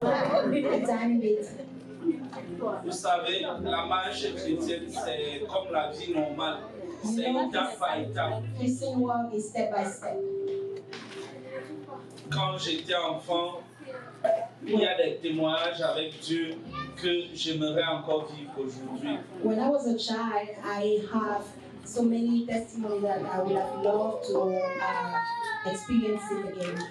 A tiny bit. Vous savez, la marche chrétienne, c'est comme la vie normale. C'est étape par étape. Christian walk is step by step. Quand j'étais enfant, il y a des témoignages avec Dieu que j'aimerais encore vivre aujourd'hui. When I was a child, I have so many testimonies that I would have loved to experience it again.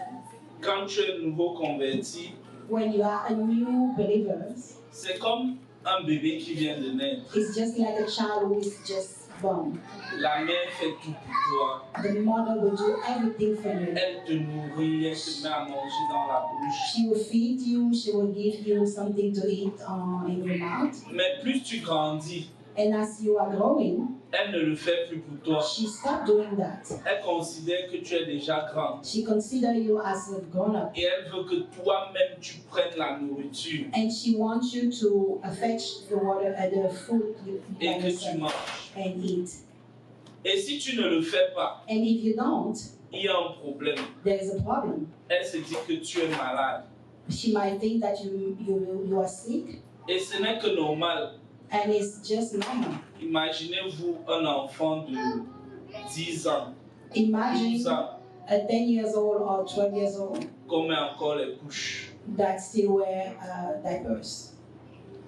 Quand tu es nouveau converti, When you are a new believer, c'est comme un bébé qui vient de naître. it's just like a child who is just born. La mère fait tout pour toi. The mother will do everything for you. Elle te nourrit, elle te met à manger dans la bouche. She will feed you, she will give you something to eat in your mouth. Mais plus tu grandis, And as you are growing, elle ne le fait plus pour toi. she stopped doing that. Elle considère que tu es déjà grand. She considers you as a grown-up. Et elle veut que toi-même tu prennes la nourriture And she wants you to fetch the water and the food et by que tu yourself manges. and eat. Et si tu ne le fais pas, And if you don't, il y a un problème. there is a problem. Elle se dit que tu es malade. She might think that you are sick, Et ce n'est que normal. and it's just normal. Imaginez-vous un enfant de 10 ans, 12 Imagine ans, a 10 years old or 12 years old qu'on met encore les couches. that still wear diapers.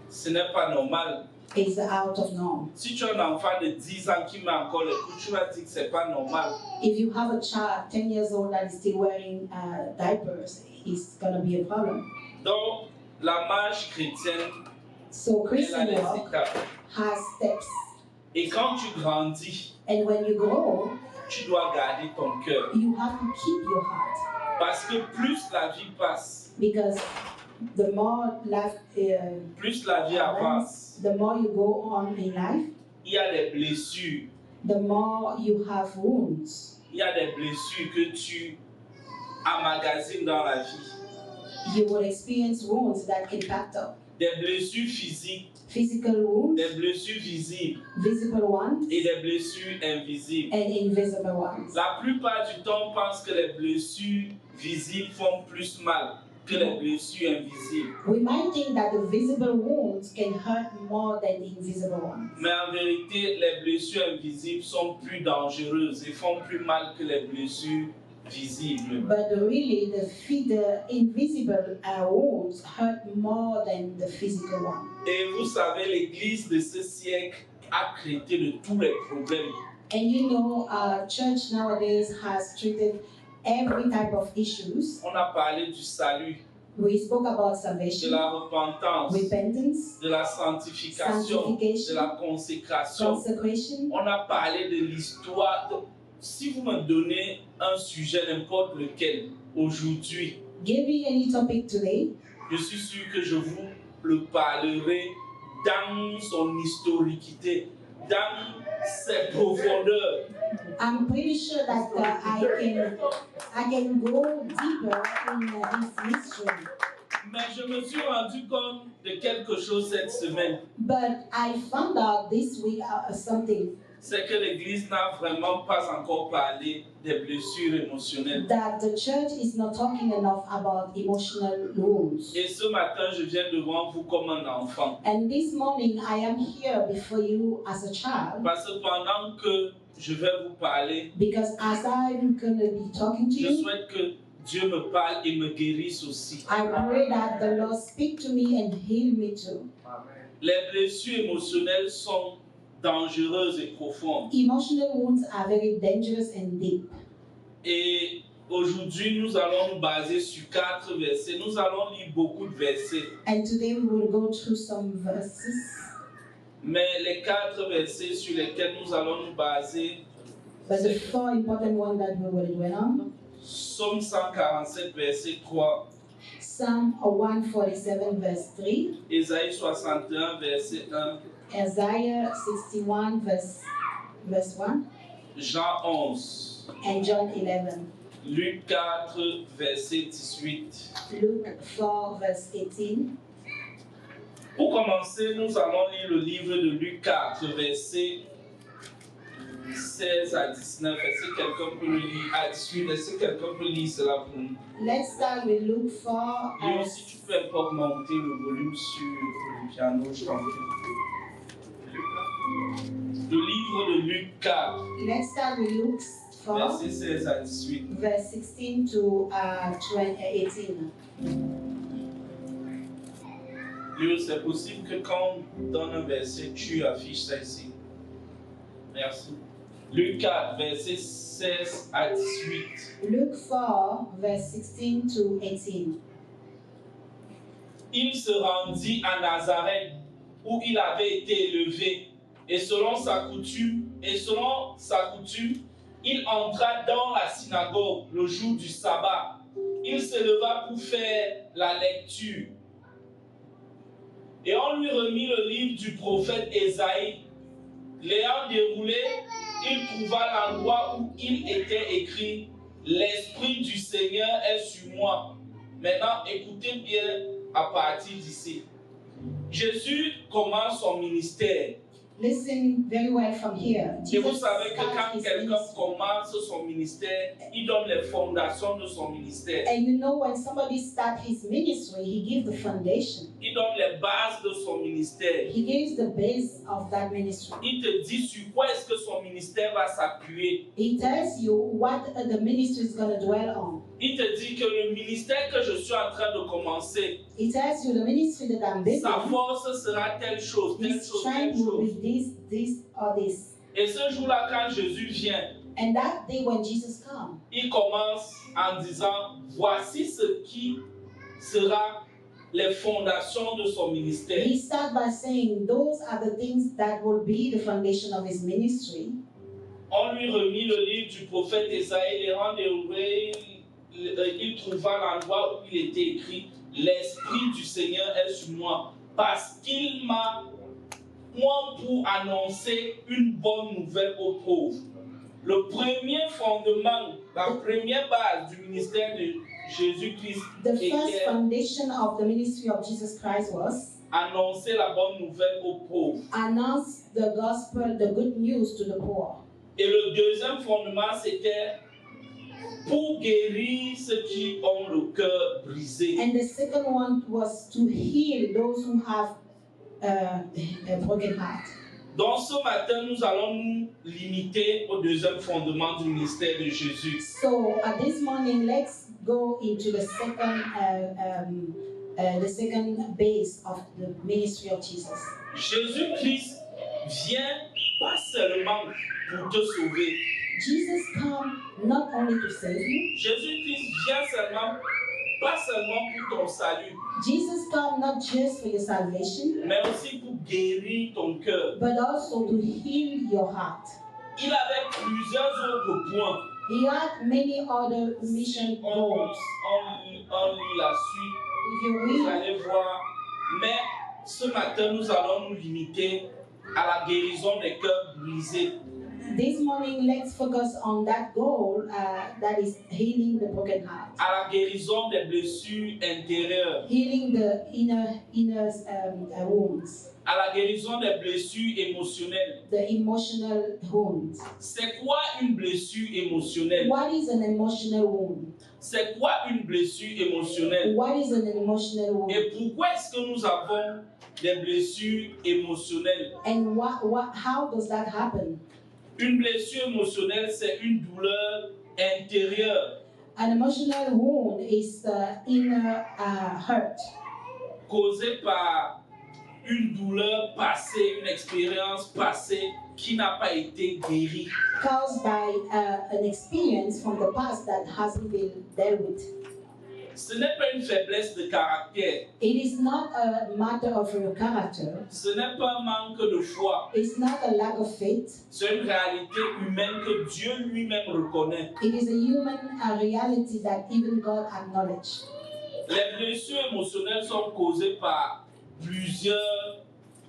Ce n'est pas normal. It's out of norm. Si tu as un enfant de 10 ans qui met encore les couches, tu vas dire que ce n'est pas normal. If you have a child 10 years old that is still wearing diapers, it's going to be a problem. Donc, la marche chrétienne, So elle a Christian des walk étapes. has steps. Et quand tu grandis, And when you grow, tu dois garder ton cœur. you have to keep your heart. Parce que plus la vie passe, Because the more life, plus la vie avance, the more you go on in life, il y a des blessures. the more you have wounds. Il y a des blessures que tu emmagasines dans la vie. You will experience wounds that can pack up. Des blessures physiques, Physical wounds, des blessures visibles visible ones, et des blessures invisibles. and invisible ones. La plupart du temps, on pense que les blessures visibles font plus mal que les blessures invisibles. We might think that the visible wounds can hurt more than the invisible ones. Mais en vérité, les blessures invisibles sont plus dangereuses et font plus mal que les blessures visibles. But really, the invisible wounds hurt more than the physical ones. Et vous savez, l'Église de ce siècle a traité de tous les problèmes. And you know, church nowadays has treated every type of issues. On a parlé du salut, We spoke about de salvation, la repentance, repentance, de la sanctification, de la consécration. consecration. On a parlé de l'histoire. Si vous me donnez un sujet, n'importe lequel, aujourd'hui, Give me any topic today, je suis sûr que je vous le parlerai dans son historicité, dans ses profondeurs. I'm pretty sure that I can go deeper in his history. Mais je me suis rendu compte de quelque chose cette semaine. But I found out this week something, C'est que l'Église n'a vraiment pas encore parlé des blessures émotionnelles. that the church is not talking enough about emotional wounds. Et ce matin, je viens devant vous comme un enfant. And this morning I am here before you as a child, Parce que pendant que je vais vous parler, because as I'm going to be talking to je you, souhaite que Dieu me parle et me guérisse aussi. I pray that the Lord speak to me and heal me too. Les blessures émotionnelles sont dangereuses et profondes. Emotional wounds are very dangerous and deep. Et aujourd'hui, nous allons nous baser sur 4 versets. Nous allons lire beaucoup de versets. And today we will go through some verses. Mais les 4 versets sur lesquels nous allons nous baser, But the 4 important ones that we will dwell on: Psaume 147, verset 3, Psalm 147, verse 3, Ésaïe 61, verset 1, Isaiah 61, verse 1, Jean 11, and John 11, Luc 4, verset 18. Luke 4, verse 18. Pour commencer, nous allons lire le livre de Luc 4, verset 16 à 19. Est-ce que quelqu'un peut le lire à 18? Est-ce que quelqu'un peut lire cela pour nous? Let's start with Luke 4. Et aussi, tu peux encore monter le volume sur le piano, je t'en prie. Le livre de Luc 4, Let's start with Luke 4, verset 16 à 18. verse 16 to 18. Léo, c'est possible que quand on donne un verset, tu affiches ça ici. Merci. Luc 4, verset 16 à 18. Luke 4, verse 16 to 18. Il se rendit à Nazareth, où il avait été élevé, et selon sa coutume, il entra dans la synagogue le jour du sabbat. Il se leva pour faire la lecture. Et on lui remit le livre du prophète Ésaïe. L'ayant déroulé, il trouva l'endroit où il était écrit « L'Esprit du Seigneur est sur moi ». Maintenant, écoutez bien à partir d'ici. Jésus commence son ministère. Listen very well from here. Et vous Jesus savez que starts quand his quelqu'un ministry. commence son ministère, il donne les fondations de son ministère. And you know, when somebody starts his ministry, he gives the foundation. Il donne les bases de son ministère. He gives the base of that ministry. Il te dit sur quoi est-ce que son ministère va s'appuyer. He tells you what the ministry is going to dwell on. Il te dit que le ministère que je suis en train de commencer, He tells you the ministry that I'm building, sa force sera telle chose, telle his chose, telle strength will chose. be this, or this. Et ce jour-là, quand Jésus vient, And that day when Jesus comes, il commence en disant, voici ce qui sera les fondations de son ministère. he starts by saying, those are the things that will be the foundation of his ministry. On lui remit le livre du prophète Ésaïe, les rangs déroulés, il trouva l'endroit où il était écrit « L'Esprit du Seigneur est sur moi, parce qu'il m'a moi pour annoncer une bonne nouvelle aux pauvres. » Le premier fondement, la première base du ministère de Jésus-Christ The first était foundation of the ministry of Jesus Christ was annoncer la bonne nouvelle aux pauvres. announce the gospel, the good news to the poor. Et le deuxième fondement, c'était pour guérir ceux qui ont le cœur brisé. And the second one was to heal those who have a broken heart. Donc ce matin, nous allons nous limiter au deuxième fondement du ministère de Jésus. So this morning, let's go into the second base of the ministry of Jesus. Jésus-Christ vient pas seulement pour te sauver. Jesus come not only to save you. Jésus-Christ vient pas seulement pour ton salut, Jesus come not just for your salvation, mais aussi pour guérir ton cœur. but also to heal your heart. Il avait plusieurs autres points. He had many other mission goals. On lit la suite. If you Vous read, allez voir. Mais ce matin, nous allons nous limiter à la guérison des cœurs brisés. this morning, let's focus on that goal that is healing the broken heart, À la guérison des blessures intérieures. healing the inner wounds, À la guérison des blessures émotionnelles. the emotional wounds. C'est quoi une blessure émotionnelle? What is an emotional wound? C'est quoi une blessure émotionnelle? What is an emotional wound? Et pourquoi est-ce que nous avons des blessures émotionnelles? And how does that happen? Une blessure émotionnelle, c'est une douleur intérieure An emotional wound is the inner hurt causée par une douleur passée, une expérience passée qui n'a pas été guérie. caused by an experience from the past that hasn't been dealt with. Ce n'est pas une faiblesse de caractère, It is not a matter of your character. ce n'est pas un manque de foi, It's not a lack of faith. c'est une réalité humaine que Dieu lui-même reconnaît. It is a human reality that even God acknowledged. Les blessures émotionnelles sont causées par plusieurs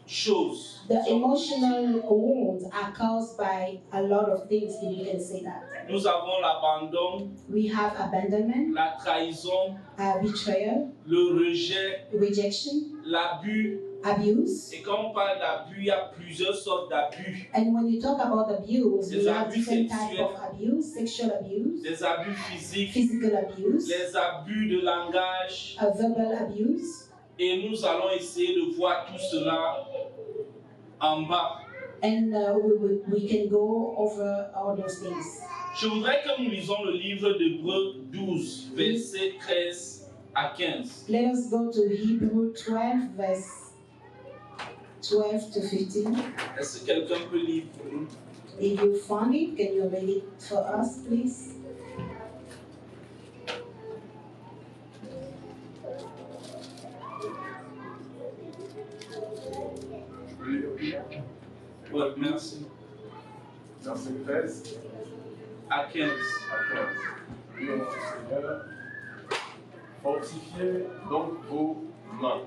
choses. The emotional wounds are caused by a lot of things, if you can say that. Nous avons l'abandon, We have abandonment, la trahison, betrayal, le rejet, rejection, l'abus. abuse. Et quand on parle d'abus, il y a plusieurs sortes d'abus. And when you talk about abuse, Des we have abus different types sexuels. of abuse: sexual abuse, Les abus physiques, physical abuse, les abus de langage. verbal abuse. Et nous allons essayer de voir tout cela en bas. And we can go over all those things. Je voudrais que nous lisons le livre d'Hébreux 12, versets 13 à 15. Let us go to Hebrew 12, verse 12 to 15. Est-ce que quelqu'un peut lire pour nous? If you found it, can you read it for us, please? Oui, merci. Verset 13 À 15. à 15. Prions notre Seigneur. Fortifiez donc vos mains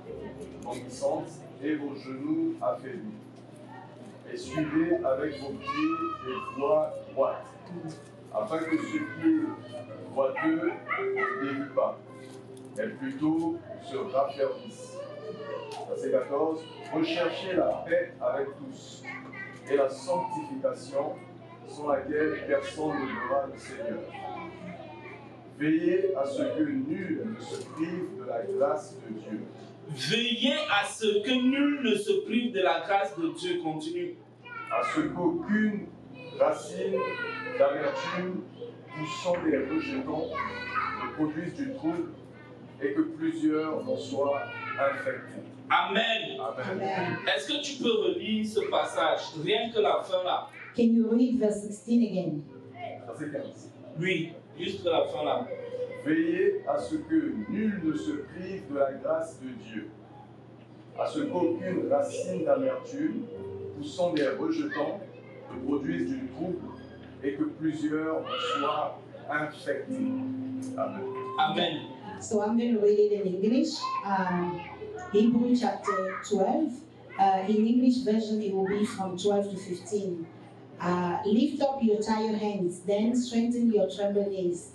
languissantes et vos genoux affaiblis. Et suivez avec vos pieds les voies droites, afin que ce qui est boiteux ne dévie pas, mais plutôt se raffermisse. Verset 14. Recherchez la paix avec tous et la sanctification, sans laquelle personne ne verra le Seigneur. Veillez à ce que nul ne se prive de la grâce de Dieu. Veillez à ce que nul ne se prive de la grâce de Dieu. Continue. À ce qu'aucune racine d'amertume poussant des rejetons ne produise du trouble et que plusieurs en soient infectés. Amen. Amen. Amen. Est-ce que tu peux relire ce passage? Rien que la fin là. Can you read verse 16 again? Verset 15. Oui, juste la fin là. Veillez à ce que nul ne se prive de la grâce de Dieu, à ce qu'aucune racine d'amertume poussant des rejetons ne produise du trouble et que plusieurs en soient infectés. Amen. Amen. So I'm going to read it in English. Hebrew chapter 12. In English version, it will be from 12 to 15. Lift up your tired hands, then strengthen your trembling knees.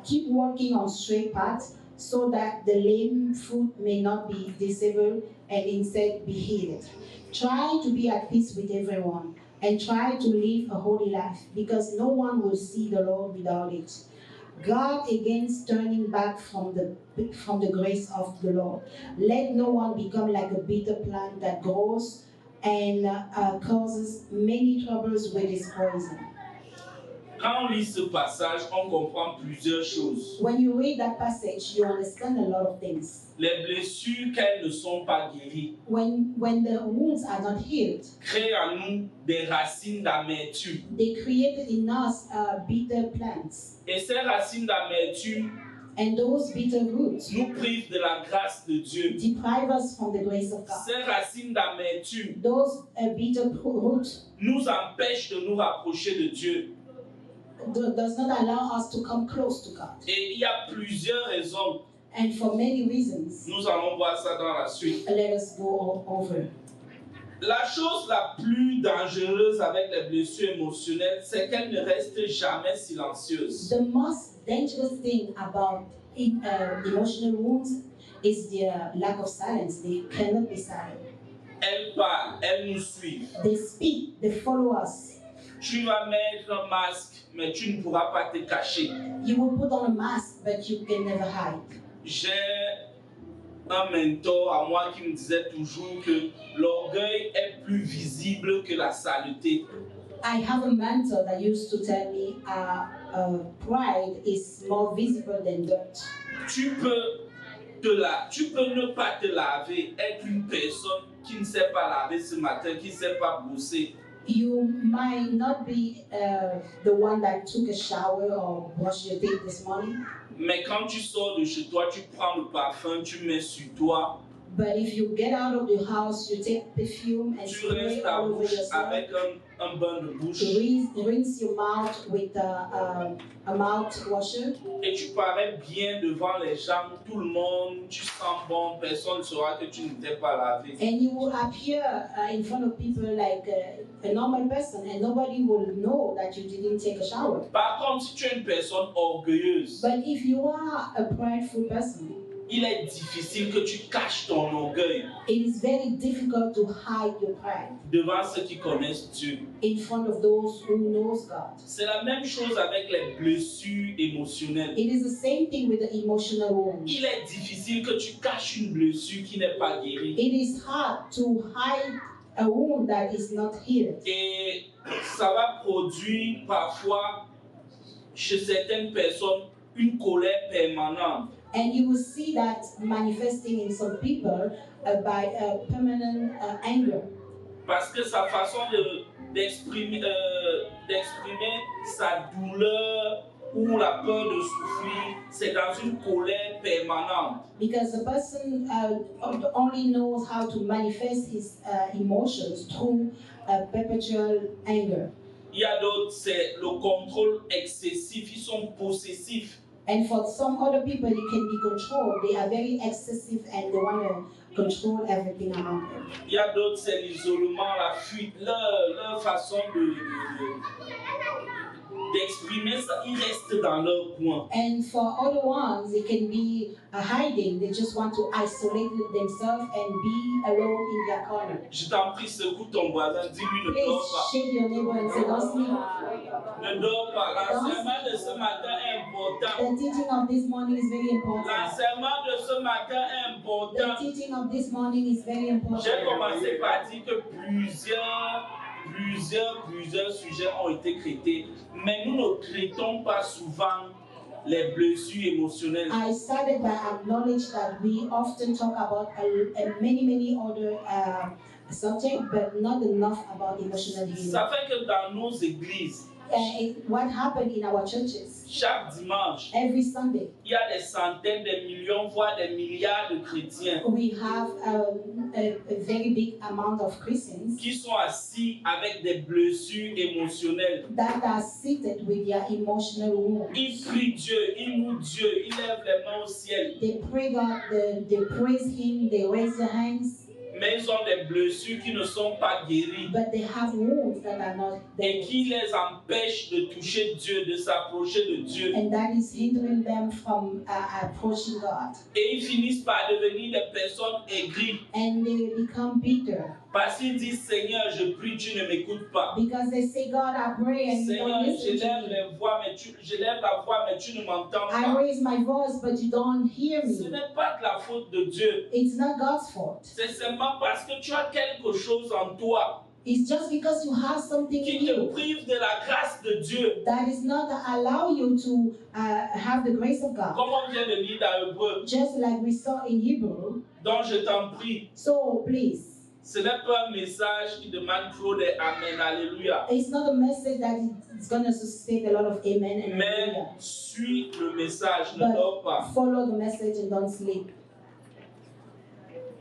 Keep walking on straight paths, so that the lame foot may not be disabled and instead be healed. Try to be at peace with everyone and try to live a holy life, because no one will see the Lord without it. Guard against turning back from the grace of the Lord. Let no one become like a bitter plant that grows and causes many troubles with its poison. Quand on lit ce passage, on comprend plusieurs choses. When you read that passage, you understand a lot of things. Les blessures, qu'elles ne sont pas guéries, When the wounds are not healed, créent en nous des racines d'amertume. they create in us bitter plants. Et ces racines d'amertume And those bitter roots nous privent de la grâce de Dieu. deprive us from the grace of God. Ces racines d'amertume Those bitter roots nous empêchent de nous rapprocher de Dieu. does not allow us to come close to God. Et il y a plusieurs raisons. And for many reasons, Nous allons voir ça dans la suite. let us go over. La chose la plus dangereuse avec les blessures émotionnelles, c'est qu'elles ne restent jamais silencieuses. The most dangerous thing about emotional wounds is their lack of silence. They cannot be silent. Elles parlent, elles nous suivent. They speak, they follow us. Tu vas mettre un masque, mais tu ne pourras pas te cacher. You will put on a mask, but you can never hide. J'ai un mentor à moi qui me disait toujours que l'orgueil est plus visible que la saleté. I have a mentor that used to tell me pride is more visible than dirt. Tu peux ne pas te laver, être une personne qui ne sait pas laver ce matin, qui ne sait pas brosser. You might not be the one that took a shower or brushed your teeth this morning, Mais quand tu sors de chez toi, tu prends le parfum, tu mets sur toi, but if you get out of the house, you take perfume and tu spray restes ta all over bouche yourself. avec un bain de bouche Rinse your mouth with a mouth washer, et tu parais bien devant les gens, tout le monde, tu sens bon, personne ne saura que tu ne t'es pas lavé. and you will appear in front of people like a normal person, and nobody will know that you didn't take a shower. Par contre, si tu es une personne orgueilleuse, But if you are a prideful person, il est difficile que tu caches ton orgueil It is very difficult to hide your pride devant ceux qui connaissent Dieu. in front of those who knows God. C'est la même chose avec les blessures émotionnelles. It is the same thing with the emotional wound. Il est difficile que tu caches une blessure qui n'est pas guérie. It is hard to hide a wound that is not healed. Et ça va produire parfois chez certaines personnes une colère permanente. And you will see that manifesting in some people by permanent anger. Parce que sa façon d'exprimer sa douleur ou la peur de souffrir, c'est dans une colère permanente. Because the person only knows how to manifest his emotions through perpetual anger. Il y a d'autres, c'est le contrôle excessif, ils sont possessifs. And for some other people, it can be controlled. They are very excessive and they want to control everything around them. Il y a d'autres, c'est l'isolement, la fuite, leur façon d'exprimer ça, ils restent dans leur coin. And for other ones, it can be hiding. They just want to isolate themselves and be alone in their corner. Je t'en prie, secoue ton voisin, dis-lui ne Please dors pas. shake your neighbor and say, don't sleep. Ne dors pas. L'enseignement de ce matin est important. The teaching of this morning is very important. L'enseignement de ce matin est The important. teaching of this morning is very important. J'ai commencé par dire que plusieurs sujets ont été traités, mais nous ne traitons pas souvent les blessures émotionnelles. I started by acknowledge that we often talk about many other subjects, but not enough about emotional healing. Ça fait que dans nos églises, What happened in our churches chaque dimanche, every Sunday, il y a des centaines, des millions, voire des milliards de chrétiens we have a very big amount of Christians qui sont assis avec des blessures émotionnelles. that are seated with their emotional wounds. Ils prient Dieu, ils louent Dieu, ils lèvent les mains au ciel, They pray God, they praise Him, they raise their hands, mais ils ont des blessures qui ne sont pas guéries but they have wounds that are not et there. qui les empêchent de toucher Dieu, de s'approcher de Dieu. And that is hindering them from approaching God. Et ils finissent par devenir des personnes aigries And they become bitter parce qu'ils disent Seigneur, je prie, tu ne m'écoutes pas. because they say, God, I pray and you Seigneur, don't je listen to lève me. je lève la voix, mais tu ne m'entends I pas. raise my voice, but you don't hear Ce me. n'est pas de la faute de Dieu. It's not God's fault. C'est seulement parce que tu as quelque chose en toi It's just because you have something in qui te you prive de la grâce de Dieu. that is not allow you to have the grace of God. Comme on vient de lire dans Hébreu. Just like we saw in Hebrew. Donc je t'en prie, So please, ce n'est pas un message qui demande trop de Amen, Alléluia. it's not a message that is going to suscitate a lot of amen and Mais hallelujah. suis le message, ne dors pas. But follow the message and don't sleep.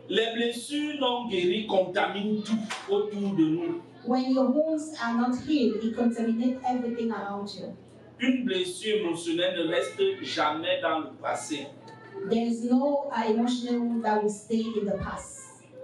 Les blessures non guéries contaminent tout autour de nous. When your wounds are not healed, it contaminates everything around you. Une blessure émotionnelle ne reste jamais dans le passé. There is no emotional wound that will stay in the past.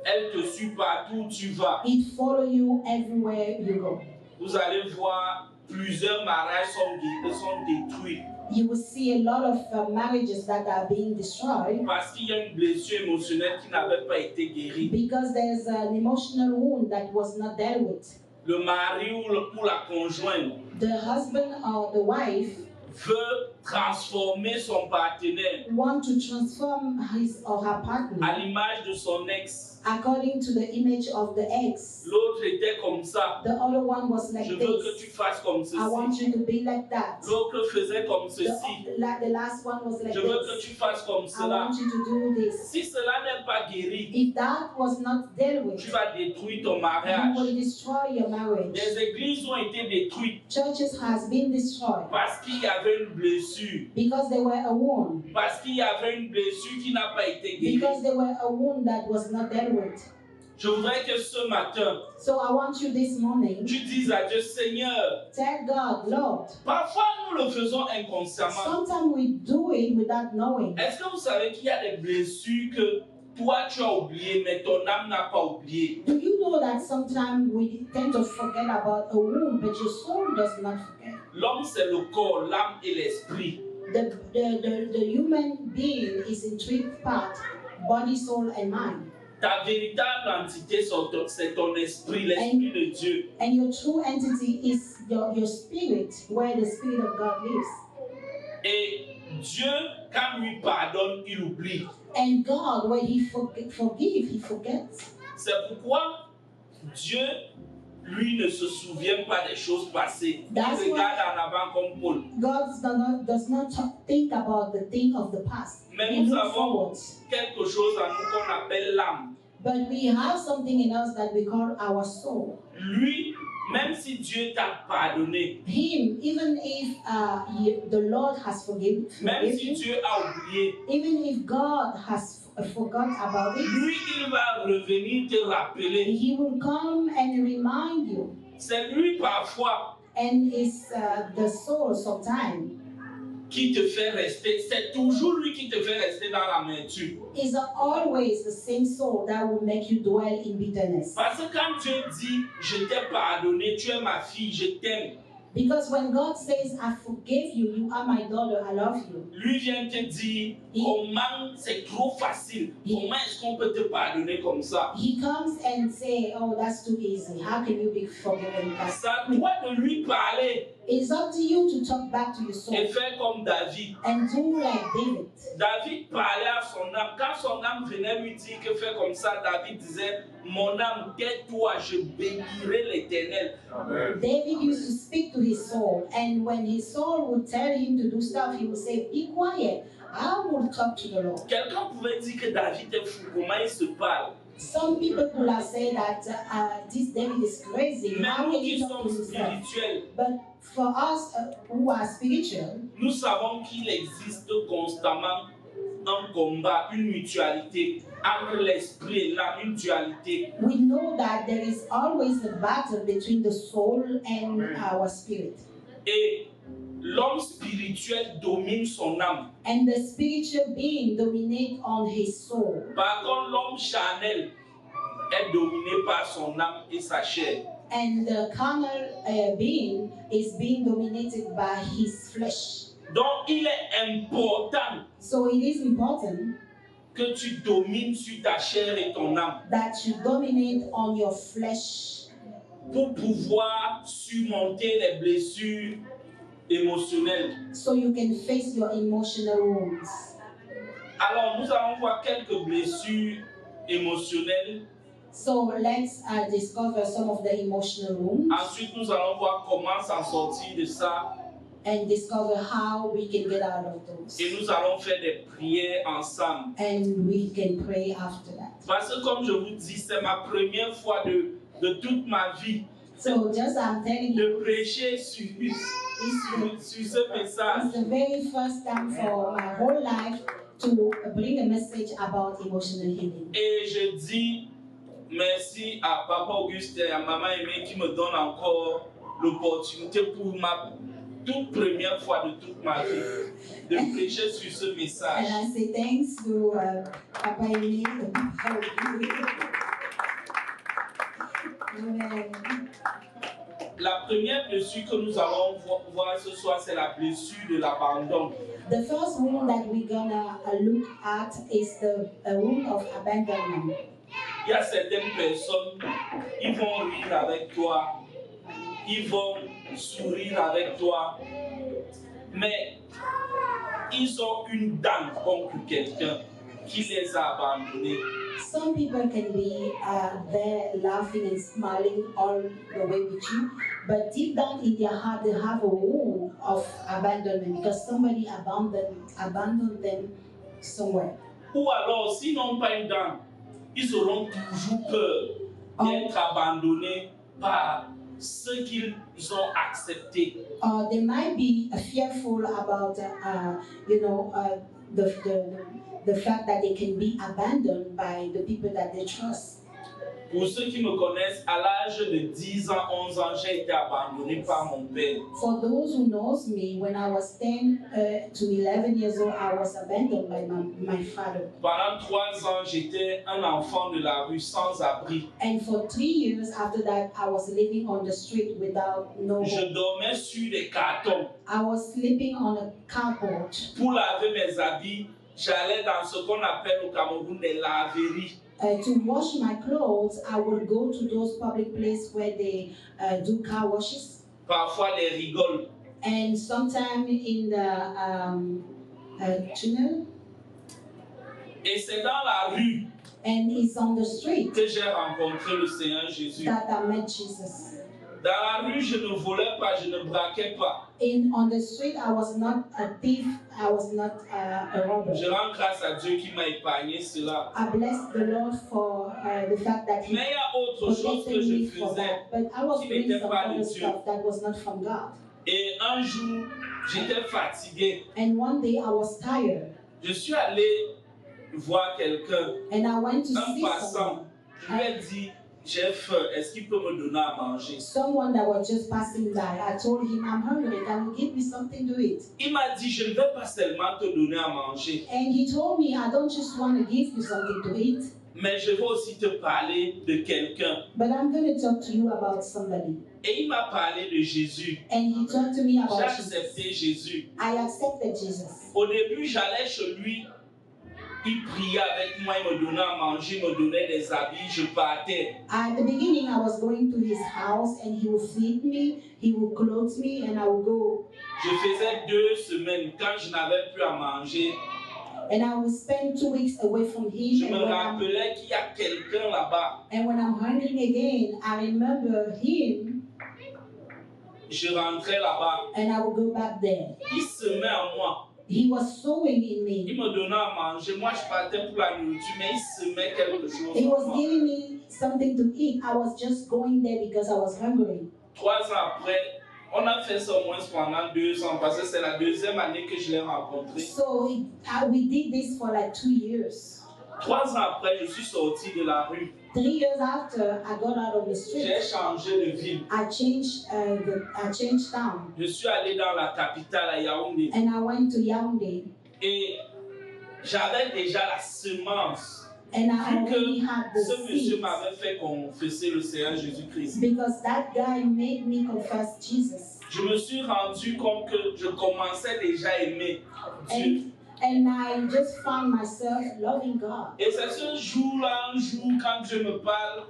Elle te suit partout où tu vas. It follows you everywhere you go. Vous allez voir, plusieurs mariages sont détruits You will see a lot of marriages that are being destroyed parce qu'il y a une blessure émotionnelle qui n'avait pas été guérie. because there's an emotional wound that was not dealt with. Le mari ou la conjointe The husband or the wife veut transformer son partenaire want to transform his or her à partner l'image de son ex. according to the image of the ex. L'autre était comme ça. The other one was like Je veux que this. tu fasses comme I want ceci. you to be like that. L'autre faisait comme ceci. The last one was like Je veux que this. tu fasses comme I cela. want you to do this. Si cela n'est pas guéri, If that was not dealt with, tu vas détruire ton you mariage. will destroy your marriage. Des églises ont été détruites Churches has been destroyed parce qu'il y avait une blessure. because they were a wound. Parce qu'il y avait une blessure qui n'a pas été guérie. Because they were a wound that was not dealt with. Je voudrais que ce matin, So I want you this morning, tu dises à Dieu, Seigneur, tell God, Lord, parfois nous le faisons inconsciemment. sometimes we do it without knowing. Est-ce que vous savez qu'il y a des blessures que toi tu as oubliées, mais ton âme n'a pas oublié? Do you know that sometimes we tend to forget about a wound, but your soul does not forget? L'homme, c'est le corps, l'âme et l'esprit. the human being is in three parts: body, soul, and mind. Ta véritable entité, c'est ton esprit, l'esprit de Dieu. And your true entity is your spirit, where the Spirit of God lives. Et Dieu, quand lui pardonne, il oublie. And God, when He forgives, He forgets. C'est pourquoi Dieu, lui, ne se souvient pas des choses passées. Il regarde en avant comme Paul. God does not think about the thing of the past. Mais He nous looks avons forward. quelque chose en nous qu'on appelle l'âme. But we have something in us that we call our soul. Lui, même si Dieu t'a pardonné, Him, even if the Lord has forgiven même si you, Dieu a oublié, even if God has forgot about it, lui, il va revenir te rappeler. He will come and remind you. C'est lui parfois And it's the soul sometimes. qui te fait rester, c'est toujours lui qui te fait rester dans l'amertume. It's always the same soul that will make you dwell in bitterness. Parce que quand Dieu dit, je t'ai pardonné, tu es ma fille, je t'aime, Because when God says, I forgive you, you are my daughter, I love you. lui vient te dire, comment c'est trop facile, comment est-ce qu'on peut te pardonner comme ça? He comes and say, oh, that's too easy. How can you be forgiven? Ça doit de lui parler It's up to you to talk back to your soul et faire comme David. and do like David. David parlait à son âme. Quand son âme venait lui dire que fais comme ça, David disait, mon âme, tais-toi, je bénirai l'Éternel. Amen. David used to speak to his soul, and when his soul would tell him to do stuff, he would say, be quiet. I will talk to the Lord. Quelqu'un pouvait dire que David est fou, comment il se parle? Some people could have said that this David is crazy. Mais How nous can qui he talk sommes to himself? spirituels, But for us who are spiritual, nous savons qu'il existe constamment un combat, une mutualité entre l'esprit et l'âme, une dualité. we know that there is always a battle between the soul and our spirit. Et l'homme spirituel domine son âme. And the spiritual being dominates on his soul. Par contre, l'homme charnel est dominé par son âme et sa chair. And the carnal being is being dominated by his flesh. Donc, il est important So it is important que tu domines sur ta chair et ton âme that you dominate on your flesh pour pouvoir surmonter les blessures émotionnelles. so you can face your emotional wounds. Alors, nous allons voir quelques blessures émotionnelles. So let's discover some of the emotional wounds Ensuite, nous allons voir comment s'en sortir de ça. and discover how we can get out of those. Et nous allons faire des prières ensemble. And we can pray after that. Parce que comme je vous dis, c'est ma première fois de toute ma vie So just I'm telling de you, prêcher sur ce message. it's the very first time for my whole life to bring a message about emotional healing. Et je dis merci à Papa Auguste et à Maman Aimée qui me donnent encore l'opportunité pour ma toute première fois de toute ma vie de prêcher sur ce And message. I say thanks to Papa Emi. Amen. La première blessure que nous allons voir ce soir, c'est la blessure de l'abandon. The first wound that we're gonna look at is the wound of abandonment. Il y a certaines personnes, ils vont rire avec toi, ils vont sourire avec toi, mais ils ont une dent contre quelqu'un qui les a abandonnés. Some people can be there laughing and smiling all the way with you, but deep down in their heart they have a wound of abandonment because somebody abandoned them somewhere. Ou alors, s'ils n'ont pas une dent, ils auront toujours peur d'être abandonnés par ceux qu'ils ont acceptés. They might be fearful about, the fact that they can be abandoned by the people that they trust. Pour ceux qui me connaissent, à l'âge de 10 ans, 11 ans, j'ai été abandonné par mon père. For those who knows me, when I was 10 to 11 years old, I was abandoned by my father. Pendant 3 ans, j'étais un enfant de la rue sans abri. And for 3 years after that, I was living on the street without no Je home. dormais sur des cartons. I was sleeping on a cardboard. Pour laver mes habits, j'allais dans ce qu'on appelle au Cameroun des laveries. To wash my clothes, I would go to those public places where they do car washes. Parfois, les rigoles. And sometime in the tunnel, Et c'est dans la rue and it's on the street que j'ai rencontré le Seigneur Jésus. that I met Jesus. Dans la rue, je ne volais pas, je ne braquais pas. On the street, I was not a thief, I was not a robber. Je rends grâce à Dieu qui m'a épargné cela. I bless the Lord for the fact that He Mais il y a autre chose que protected je me for faisais. that. But I was qui doing n'était some pas de other Dieu. stuff that was not from God. Et un jour, j'étais fatigué. And one day I was tired, Je suis allé voir quelqu'un, and I went to un see passant. Je lui ai dit, j'ai faim, est-ce qu'il peut me donner à manger? someone that was just passing by. I told him, I'm hungry, can you give me something to eat? Il m'a dit, je ne vais pas seulement te donner à manger, And he told me, I don't just want to give you something to eat, mais je vais aussi te parler de quelqu'un. but I'm going to talk to you about somebody. Et il m'a parlé de Jésus. And he talked to me J'ai about Jesus. accepté Jésus. I accepted Jesus. Au début, j'allais chez lui, il priait avec moi, il me donnait à manger, il me donnait des habits, je partais. At the beginning, I was going to his house and he would feed me, he would clothe me, and I would go. Je faisais 2 semaines quand je n'avais plus à manger. And I would spend 2 weeks away from him. Je me rappelais qu'il y a quelqu'un là-bas. And when I'm hungry again, I remember him Je rentrais là-bas. and I would go back there. Il se met en moi. He was sowing in Il me. me donnait à manger. Moi, je partais pour la nourriture, mais il se met quelque chose He en was moi. giving me something to eat. I was just going there because I was hungry. 3 ans après, on a fait ça au moins pendant 2 ans, parce que c'est la 2e année que je l'ai rencontré. So we did this for like 2 years. 3 ans après, je suis sorti de la rue. 3 years after I got out of the street, J'ai changé de ville. I changed town. Je suis allé dans la capitale à Yaoundé. And I went to Yaoundé, Et j'avais déjà la semence. and I Vu already que had the ce monsieur seeds m'avait fait confesser le Seigneur Jésus-Christ. because that guy made me confess Jesus. Je me suis rendu compte que je commençais déjà à aimer Dieu. And I just found myself loving God. Et c'est ce jour-là, un jour, quand Dieu me parle,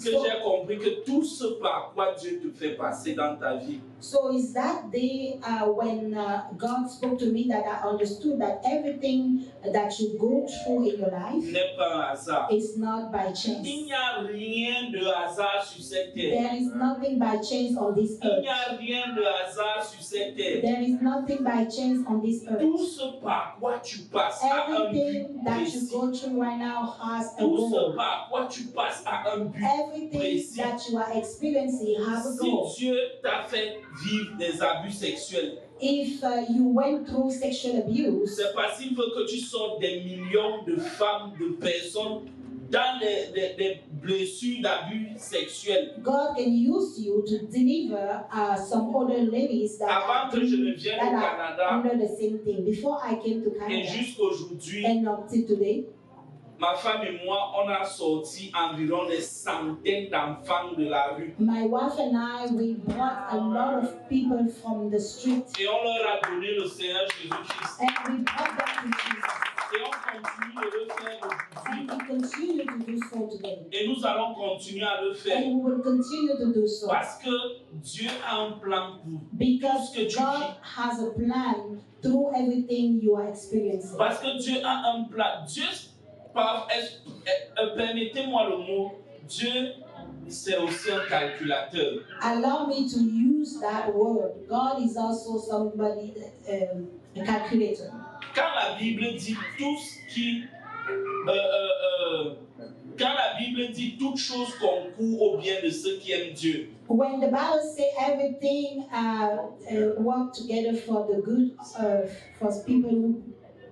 que j'ai compris que tout ce par quoi Dieu te fait passer dans ta vie So it's that day when God spoke to me that I understood that everything that you go through in your life n'est pas un hasard. is not by chance. Il n'y a rien de hasard sur cette terre. There is nothing by chance on this Il n'y earth. a rien de hasard sur cette terre. There is nothing by chance on this Tout earth. ce par quoi tu passes a un but Everything that you précis. go through right now has a Tout ce goal. par quoi tu passes a un but. Everything précis. that you are experiencing has a Si goal. Dieu t'a fait vivre des abus sexuels, If you went through sexual abuse, c'est parce qu'il veut que tu sortes des millions de femmes, de personnes dans des blessures d'abus sexuels. God can use you to deliver some other ladies that Avant que je ne vienne au that are Canada, under the same thing. Before I came to et Canada jusqu'aujourd'hui, and up to today, ma femme et moi, on a sorti environ des centaines d'enfants de la rue. my wife and I, we brought a lot of people from the street Et on leur a donné le Seigneur Jésus-Christ. and we brought them to Jesus. Et on continue de le faire And aujourd'hui. we continue to do so today. Et nous allons continuer à le faire. And we will continue to do so. Parce que Dieu a un plan pour. Because que tu God vis. has a plan through everything you are experiencing. Parce que Dieu a un plan. Dieu, permettez-moi le mot, Dieu, c'est aussi un calculateur. Allow me to use that word. God is also somebody, a calculator. Quand la Bible dit tout ce qui... quand la Bible dit toutes choses concourent au bien de ceux qui aiment Dieu, When the Bible says everything work together for the good for people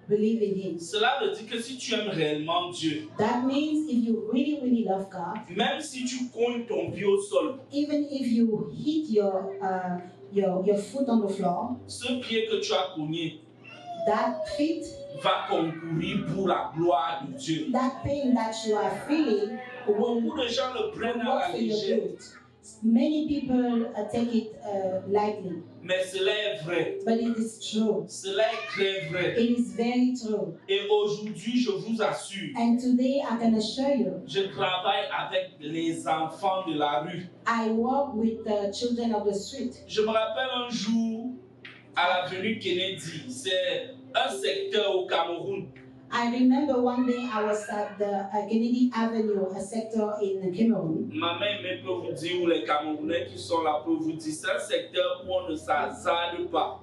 believe in Him. Cela veut dire que si tu aimes réellement Dieu, That means if you really, really love God, même si tu cognes ton pied au sol, even if you hit your foot on the floor, ce pied que tu as cogné that feet, va concourir pour la gloire de Dieu. that pain that you are feeling will Beaucoup de gens le prennent à work la for your légère, good. Many people take it lightly, mais cela est vrai. but it is true. Cela est très vrai. It is very true. Et aujourd'hui, je vous assure, And today I can assure you, je travaille avec les enfants de la rue. I work with the children of the street. Je me rappelle un jour à l'avenue Kennedy, c'est un secteur au Cameroun. I remember one day I was at the Kennedy Avenue, a sector in Cameroon. Ma mère peut vous dire, ou les Camerounais qui sont là peuvent vous dire, c'est un secteur où on ne s'hasarde pas.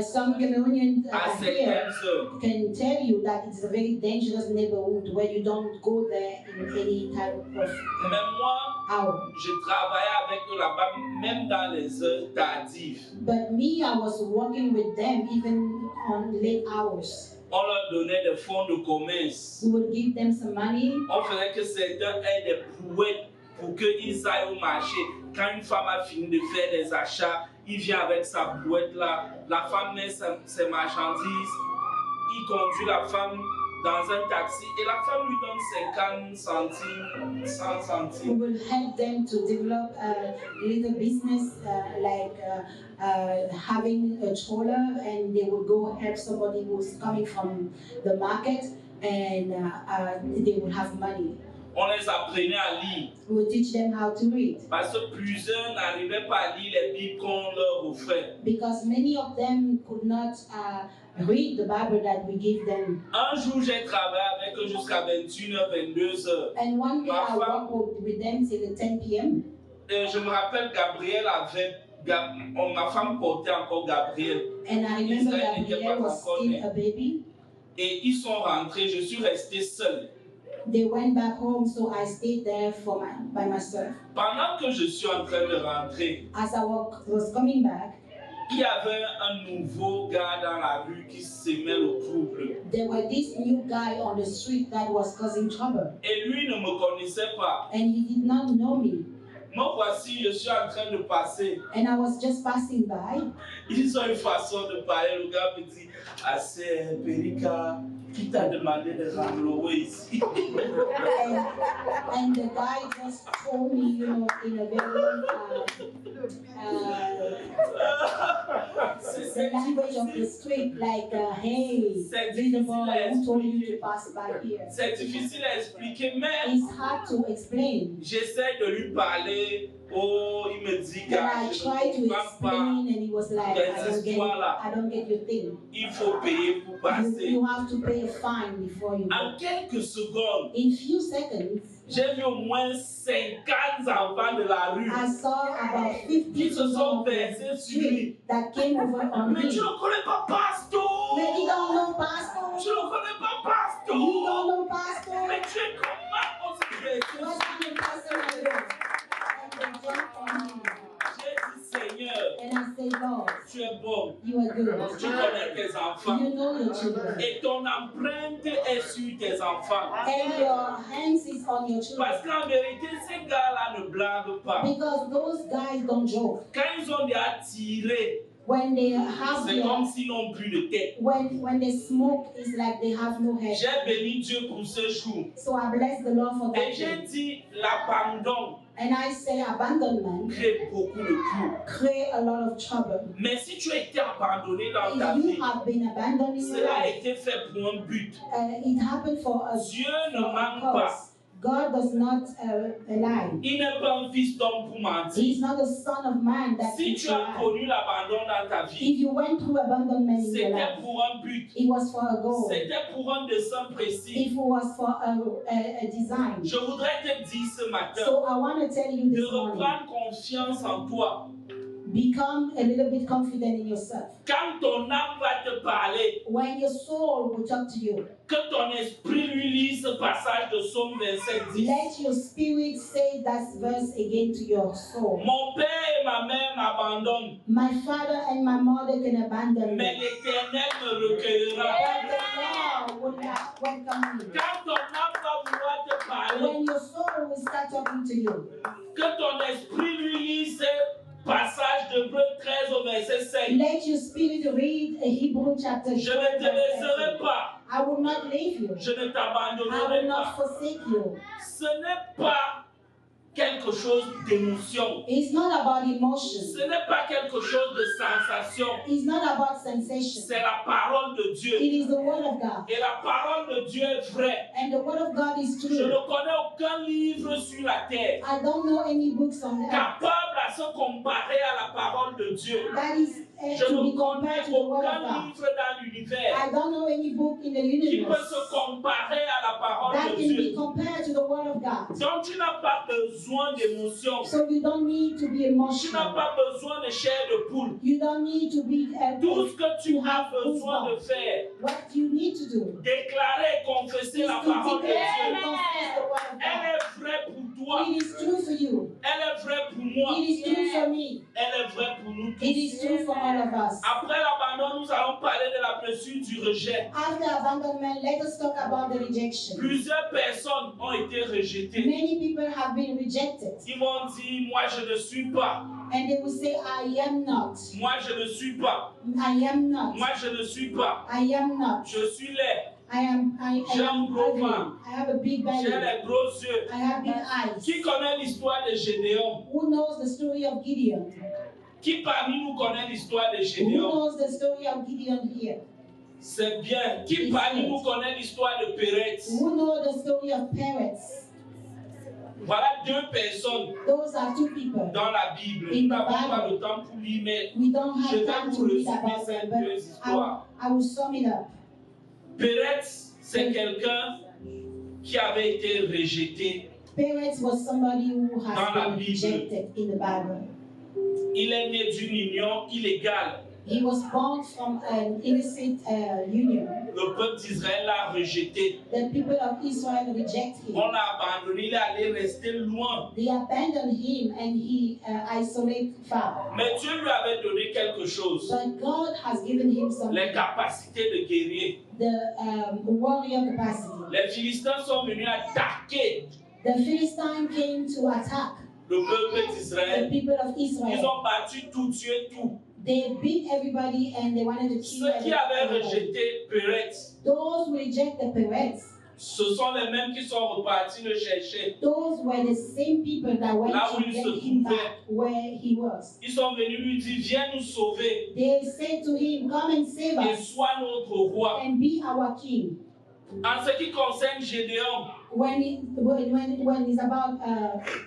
Some Cameroonians À here certaines heures, can tell you that it's a very dangerous neighborhood where you don't go there in any type of même moi, hour. je travaillais avec eux là-bas, même dans les heures tardives. But me, I was working with them even on late hours. On leur donnait des fonds de commerce. We would give them some money. On faisait que certains aient des brouettes pour qu'ils aillent au marché. Quand une femme a fini de faire des achats, il vient avec sa brouette là. La femme met ses marchandises. Il conduit la femme dans un taxi et la femme lui donne 50 centimes, 100 We centimes. will help them to develop a little business like having a trawler, and they will go help somebody who's coming from the market, and they will have money. On les apprenait à lire We will teach them how to read, parce que plusieurs n'arrivaient pas à lire les Bibles qu'on leur offrait. because many of them could not read the Bible that we give them. Un jour, j'ai travaillé avec eux jusqu'à 21h, 22h. And one day I Ma femme- worked with them till 10 p.m. Et je me rappelle, Gabriel ma femme portait encore Gabriel. And I remember Israël n'était Gabriel pas was encore still né. a baby. Et ils sont rentrés, je suis resté seul. They went back home, so I stayed there by myself. Pendant que je suis en train de rentrer, As I was coming back, il y avait un nouveau gars dans la rue qui se mêle au trouble. there was this new guy on the street that was causing trouble, Et lui ne me connaissait pas. and he did not know me. Me voici, je suis en train de passer. And I was just passing by, Ils ont une façon de parler. Le gars me dit, ah c'est Perika, qui t'a demandé de rendre l'eau ici? and the guy just told me, you know, in a very the language of the street, like, hey, little boy, who told you to pass by here? C'est difficile à expliquer, mais It's hard to explain. j'essaie de lui parler. Oh, il me dit, And gars, I je tried to ne comprends pas. explain, and he was like, I don't get your thing. Il faut payer pour passer. You have to pay a fine before you go. En quelques secondes, In few seconds, j'ai vu au moins 50 enfants de la rue I saw about 50 qui se sont people on the versés sur lui. street that came over on Mais me. tu ne connais pas Pastor! Mais you don't know Tu pastor. ne connais pas You Pastor! don't know pastor. Mais tu es comment aussi versé? What kind of pastor are you? And they jumped on me. J'ai dit, Seigneur, And I said, Lord, tu es bon. you are good. Tu connais tes enfants. You know your children. Et ton empreinte est sur tes enfants. And your hands is on your Parce children. qu'en vérité, ces gars-là ne blaguent pas. Because those guys don't joke. Quand ils ont déjà tiré, When they have c'est comme their, s'ils n'ont plus de tête. when they smoke, it's like they have no head. J'ai béni Dieu pour ce jour. So I bless the Lord for Et that. j'ai day. dit, l'abandon And I say abandonment crée beaucoup de troubles. create a lot of trouble. Mais si tu as été abandonné dans ta If vie, you have been abandoned in your cela a life, été fait pour un but. it happened for a Dieu ne for a manque pas. cause. God does not lie. Il n'est pas un fils d'homme pour mentir. He's not a son of man that Si can tu as lie. connu l'abandon dans ta vie, If you went through abandonment in your c'était life, pour un but. it was for a goal. C'était pour un dessein précis. If it was for a design. Je voudrais te dire ce matin So I want to tell you de this morning, reprendre confiance en toi. become a little bit confident in yourself. Quand ton âme va te parler, When your soul will talk to you, que ton esprit lui lise ce passage de Psaume 27:10. let your spirit say that verse again to your soul. Mon père et ma mère m'abandonnent, My father and my mother can abandon mais me, l'Éternel me recueillera. but the will not welcome you. Quand ton âme va vouloir te parler, When your soul will start talking to you, que ton esprit lui lise passage d'Hébreux 13 au verset 5. let your spirit read Hebrew chapter 12. Je ne te laisserai pas. I will not leave you. Je ne I will t'abandonnerai not pas. forsake you. Ce n'est pas quelque chose d'émotion. It's not about emotion. Ce n'est pas quelque chose de sensation. It's not about sensation. C'est la parole de Dieu. It is the word of God. Et la parole de Dieu est vraie. And the word of God is Je true. ne connais aucun livre sur la terre I don't know any books on earth capable à se comparer à la parole de Dieu. that is Je to ne be connais compared to the word of aucun God. livre dans l'univers I don't know any book in the qui peut universe se comparer à la parole that de can be Dieu. compared to the word of God. Donc tu n'as pas besoin d'émotion. So you don't need to be Tu n'as emotional. pas besoin de chair de poule. You don't need to be Tout ce que tu to as have besoin de goosebumps. faire, What you need to do déclarer et confesser is la to parole de declare Dieu. and confess the word of Elle God. est vraie pour toi. It is true for you. Elle est vraie pour moi. It is true for me. Elle est vraie pour nous It tous. is true for all of us. Après l'abandon, nous allons parler de la blessure du rejet. After abandonment, let us talk about the rejection. Plusieurs personnes ont été rejetées. Many people have been rejected, Ils m'ont dit, moi je ne suis pas. and they will say, I am not. Moi je ne suis pas. I am not. Moi je ne suis pas. I am not. Je suis laid. I am ugly. I have a big J'ai belly. les gros yeux. I have big eyes. Qui connaît l'histoire de Gédéon? Who knows the story of Gideon? Qui parmi nous connaît l'histoire de Who Gédéon? knows the story of Gideon here? C'est bien. Qui parmi nous connaît l'histoire de Péretz? Who knows the story of Peretz? Voilà deux personnes Those are two people. dans la Bible. In Nous the n'avons pas Bible. le temps pour lire, mais We don't je have vais time vous to read résumer about ces them, deux but histoires. I will sum it up. Péretz, c'est quelqu'un qui avait été rejeté. Peretz was somebody who Dans la has been Bible. rejected in the Bible. Il est né d'une union illégale. He was born from an illicit union. Le peuple d'Israël l'a rejeté. The people of Israel reject him. On l'a abandonné, il est allé rester loin. They abandoned him and he isolated far. Mais Dieu lui avait donné quelque chose. But God has given him something, Les capacités de guerrier. the warrior capacity. Les Philistins sont venus attaquer The Philistines came to attack le peuple the d'Israël. people of Ils Israel. ont battu tout, tué tout. They beat everybody and they wanted to kill Ceux qui avaient everybody. rejeté Péretz, Those who reject the Peretz, ce sont les mêmes qui sont repartis le chercher. those were the same people that went Là où to il get se him trouvait. back where he was. Ils sont venus lui dire, viens nous sauver They said to him, come and save et us sois notre roi. and be our king. En ce qui concerne Gédéon, When it's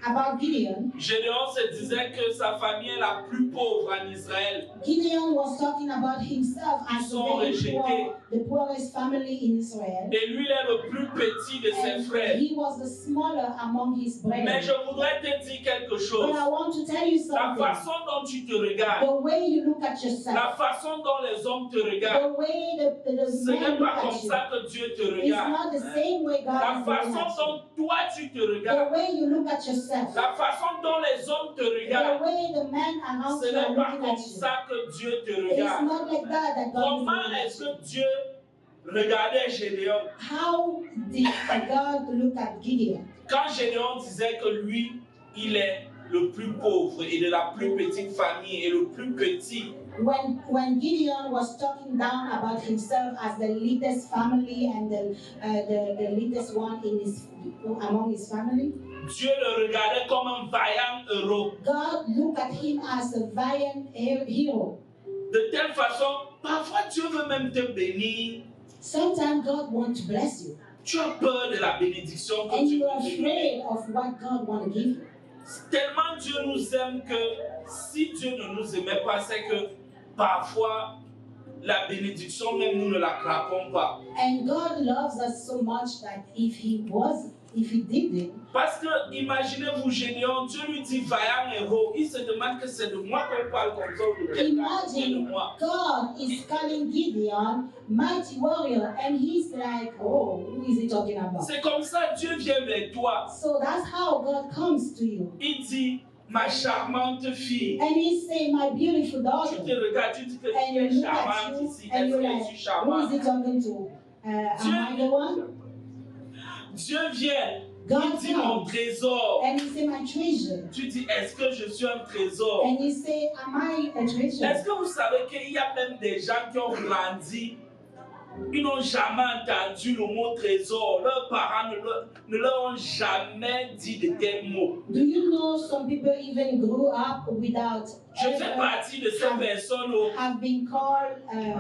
about Gideon, Gédéon se disait que sa famille est la plus pauvre en Israël. Gideon was talking about himself as Ils sont very rejetés. poor, the poorest family in Israel. Et lui, il est le plus petit de ses And frères. he was the smaller among his Mais brethren. je voudrais te dire quelque But chose. I want to tell you La something. façon dont tu te regardes, The way you look at la yourself, façon dont les hommes te regardent, the way the ce men n'est look pas comme at you, ça que Dieu te it's regarde. not the same way God La is looking façon at you. dont toi tu te The regardes, way you look at yourself, la façon dont les hommes te the regardent, way the men around ce you are n'est pas looking comme at you. ça que Dieu te It's regarde. not like that God is Comment looking at est-ce you. que Dieu regardait Gédéon? How did God look at Gideon? Quand Gédéon disait que lui, il est le plus pauvre et de la plus petite famille et le plus petit, When Gideon was talking down about himself as the leadest family and the leadest one among his family, Dieu le regardait comme un vaillant héros. God looked at him as a valiant hero. De telle façon, parfois Dieu veut même te bénir. Sometimes God wants to bless you, Tu as peur de la bénédiction que and Dieu you are veut te donner. afraid of what God wants to give you. Tellement Dieu nous aime que si Dieu ne nous aimait pas, c'est que parfois la bénédiction, même nous ne la craquons pas. And God loves us so much that if He didn't, Parce que imaginez-vous Gédéon, Dieu lui dit vaillant héros. Il se demande que c'est de moi qu'on parle comme ça ou de quelqu'un qui vient de imagine moi. God is calling Gideon mighty warrior, and he's like, oh, who is he talking about? C'est comme ça Dieu vient vers toi. So that's how God comes to you. Il dit, ma charmante fille. And he's saying, my beautiful Tu daughter. te regardes, tu dis que And tu you es look charmante at you, ici. and Est-ce you're que je like, suis who is charmante? he talking to? Am I the one? Dieu vient, God il dit mon comes trésor. and he say my treasure. Tu dis, est-ce que je suis un trésor? And he say, am I a Est-ce treasure? que vous savez qu'il y a même des gens qui ont grandi, ils n'ont jamais entendu le mot trésor. Leurs parents ne leur ont jamais dit de tels mots. Do you know some people even grew up without Je fais ever partie de ces personnes. have been called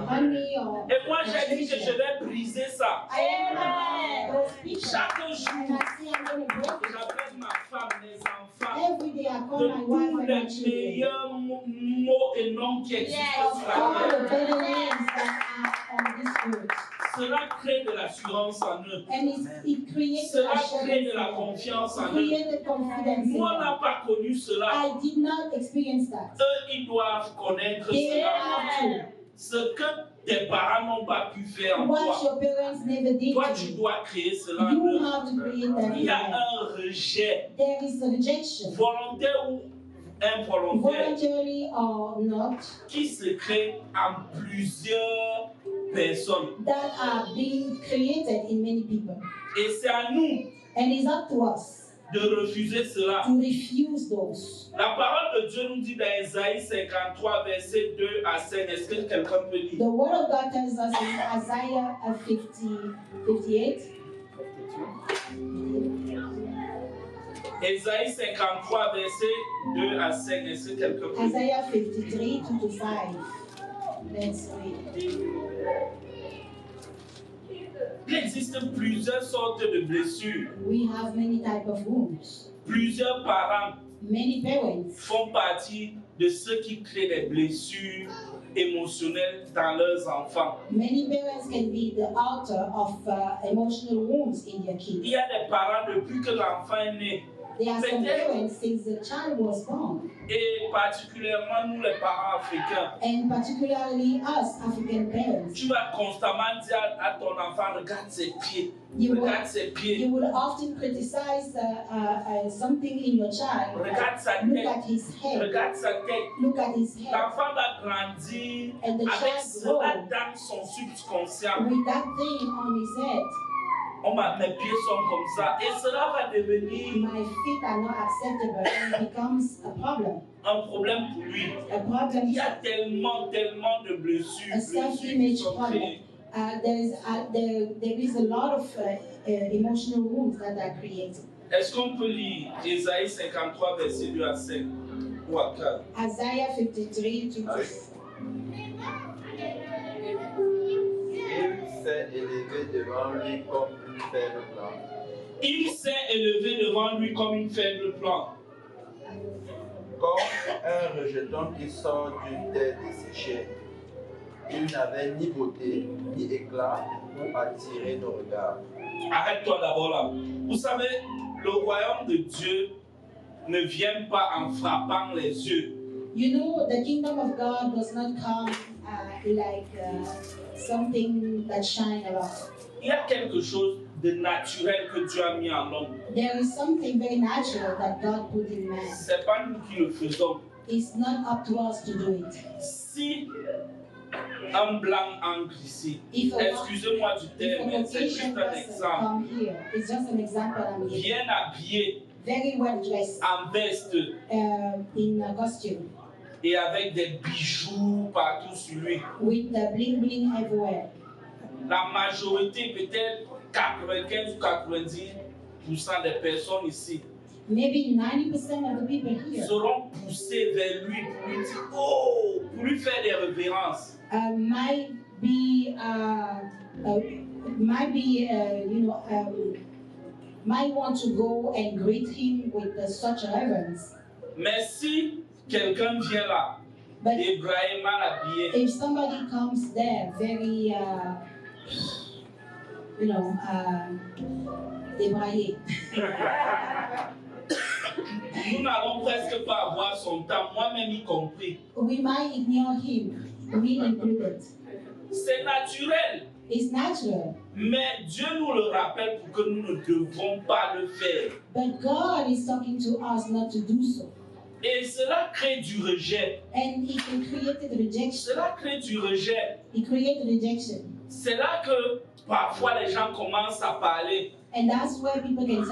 honey or Et moi, j'ai dit que je treasure? vais briser ça. I am those people. Chaque And jour, I say I'm going to break it. j'appelle ma femme, mes enfants, Every day I de call my wife tous and les my children. meilleurs mots et noms qui existent Of sur la all terre. the better names that are on this earth. Cela crée de l'assurance en eux. And it creates Cela assurance crée de la in them. confiance en It eux. created confidence in Nous, on them. n'a pas connu cela. I did not experience that. Eux, ils doivent connaître They cela. have Ce que tes parents n'ont pas pu faire to. en What toi, your parents never did toi, to tu you. dois créer cela en You eux. have to create that Il in y a them. un rejet, There is a rejection, volontaire ou involontaire, voluntarily or not, qui se crée en plusieurs personnes. that are being created in many people. Et c'est à nous And it's up to us de refuser cela. to refuse those. La parole de Dieu nous dit dans Isaïe 53, versets 2 à 5. Est-ce que quelqu'un peut lire? The word of God tells us in Isaiah 58. Isaïe 53, versets 2 à 5. Est-ce que quelqu'un peut lire? Isaiah 53, 2 to 5. Let's read. Il existe plusieurs sortes de blessures. We have many type of wounds. Plusieurs parents Many parents font partie de ceux qui créent des blessures émotionnelles dans leurs enfants. Many parents can be the author of emotional wounds in their Il kids. y a des parents depuis que l'enfant est né. There are some parents since the child was born, Et particulièrement nous les parents africains. and particularly us African parents. Tu vas constamment dire à ton enfant, regarde ses pieds, You regarde ses pieds, You will often criticize something in your child. regarde sa Look tête, at his head. regarde sa tête. Look at his head. L'enfant va grandir And the avec child cela grows dans son subconscient. with that thing on his head. Oh, mes pieds sont comme ça. Et cela va devenir My feet are not acceptable, and it becomes a problem. un problème pour lui. A problem. Il y a tellement de blessures, A blessures qui self-image sont problem. créées. There is a lot of emotional wounds that are created. Est-ce qu'on peut lire Isaïe 53, verset 2 à 5 ou à 4? Isaiah 53 to Ah oui. Il s'est élevé devant lui comme une faible plante. Il s'est élevé devant lui comme une faible plante. Comme un rejeton qui sort d'une terre desséchée. Il n'avait ni beauté, ni éclat pour attirer nos regards. Arrête-toi d'abord là. Vous savez, le royaume de Dieu ne vient pas en frappant les yeux. You know, the kingdom of God does not come like something that shines around. Il y a quelque chose de naturel que Dieu a mis en l'homme. There is something very natural that God put in man. C'est pas nous qui le faisons. It's not up to us to do it. Si un blanc entre ici, If a, excusez-moi du if terme, a mais c'est Caucasian juste un person exemple, come here, it's just an example I'm giving. bien habillé, Very well dressed en veste in a costume et avec des bijoux partout sur lui. with the bling bling everywhere. La majorité, peut-être 95 ou 90% des personnes ici Maybe 90% of the people here seront poussées vers lui pour lui dire oh, pour lui faire des révérences. might want to go and greet him with such reverence. Mais si quelqu'un vient là, But et Ibrahim mal habillé, if somebody comes there very, débraillé, nous n'allons presque pas avoir son temps, moi-même y compris. we might ignore him, me included. C'est naturel, It's natural. mais Dieu nous le rappelle pour que nous ne devons pas le faire. But God is talking to us not to do so. Et cela crée du rejet. And He created rejection. Cela crée du rejet. He created rejection. C'est là que parfois les gens commencent à parler. And that's where people can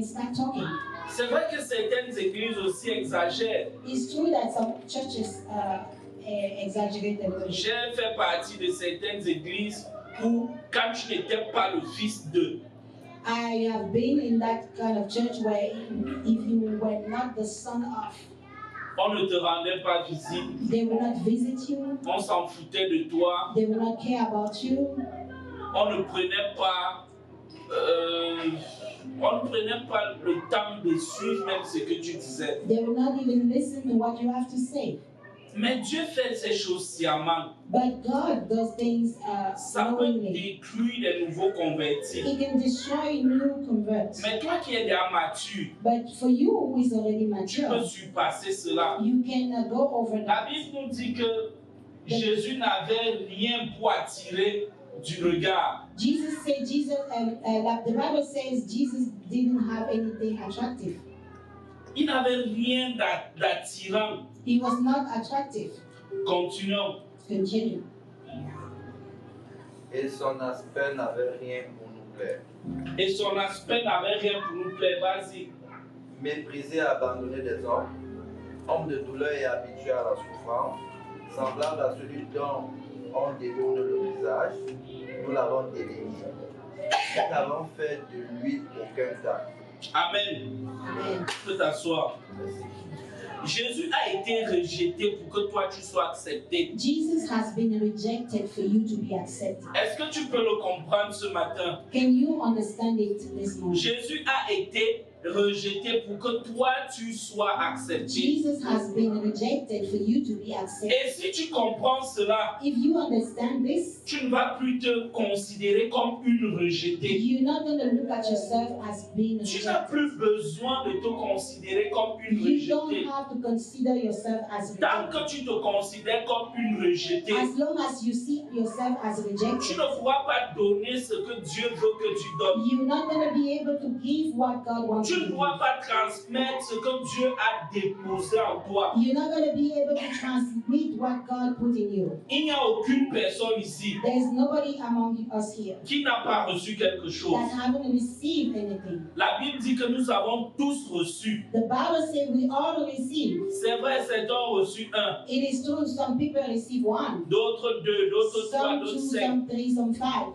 start talking. C'est vrai que certaines églises aussi exagèrent. It's true that some churches exaggerate a little bit. J'ai fait partie de certaines églises où, quand tu n'étais pas le fils de, I have been in that kind of church where if you were not the son of, on ne te rendait pas visite, they will not visit you, on s'en foutait de toi, they will not care about you, on ne prenait pas le temps de suivre même ce que tu disais. they will not even listen to what you have to say. Mais Dieu fait ces choses sciemment. But God does things Ça peut knowingly. détruire les nouveaux convertis. He can destroy new converts. Mais toi qui es déjà mature, But for you who is already tu peux mature, surpasser cela. you can go over La that. Bible nous dit que Jésus n'avait rien pour attirer du regard. Jesus said, the Bible says Jesus didn't have anything attractive. Il n'avait rien d'attirant. He was not attractive. Continuons. Continue. Et son aspect n'avait rien pour nous plaire. Et son aspect n'avait rien pour nous plaire. Vas-y. Méprisé et abandonné des hommes, homme de douleur et habitué à la souffrance, semblable à celui dont on détourne le visage, nous l'avons dédaigné. Nous n'avons fait de lui aucun tort. Amen. Amen. Tu peux t'asseoir. Jésus a été rejeté pour que toi tu sois accepté. Jesus has been rejected for you to be accepted. Est-ce que tu peux le comprendre ce matin? Can you understand it this morning? Jésus a été rejeté pour que toi tu sois accepté. Jesus has been rejected for you to be accepted. Et si tu comprends cela, If you understand this, tu ne vas plus te considérer comme une rejetée. you're not going to look at yourself as being Tu n'as rejected. plus besoin de te considérer comme une You don't rejetée. have to consider yourself as Tant rejected. que tu te considères comme une rejetée, As long as you see yourself as tu rejected, ne pourras pas donner ce que Dieu veut que tu donnes. you're not going to be able to give what God wants Tu you ne to pourras give. pas transmettre ce que Dieu a déposé en toi. You're not going to be able to transmit what God put in you. Il n'y a aucune personne ici There's nobody among us here qui n'a pas reçu quelque chose. that haven't received anything. La Bible dit que nous avons tous reçu. The Bible says we all receive. C'est vrai, certains ont reçu un, It is true, some people receive one, d'autres deux, d'autres trois, some d'autres two, cinq. some three, some five.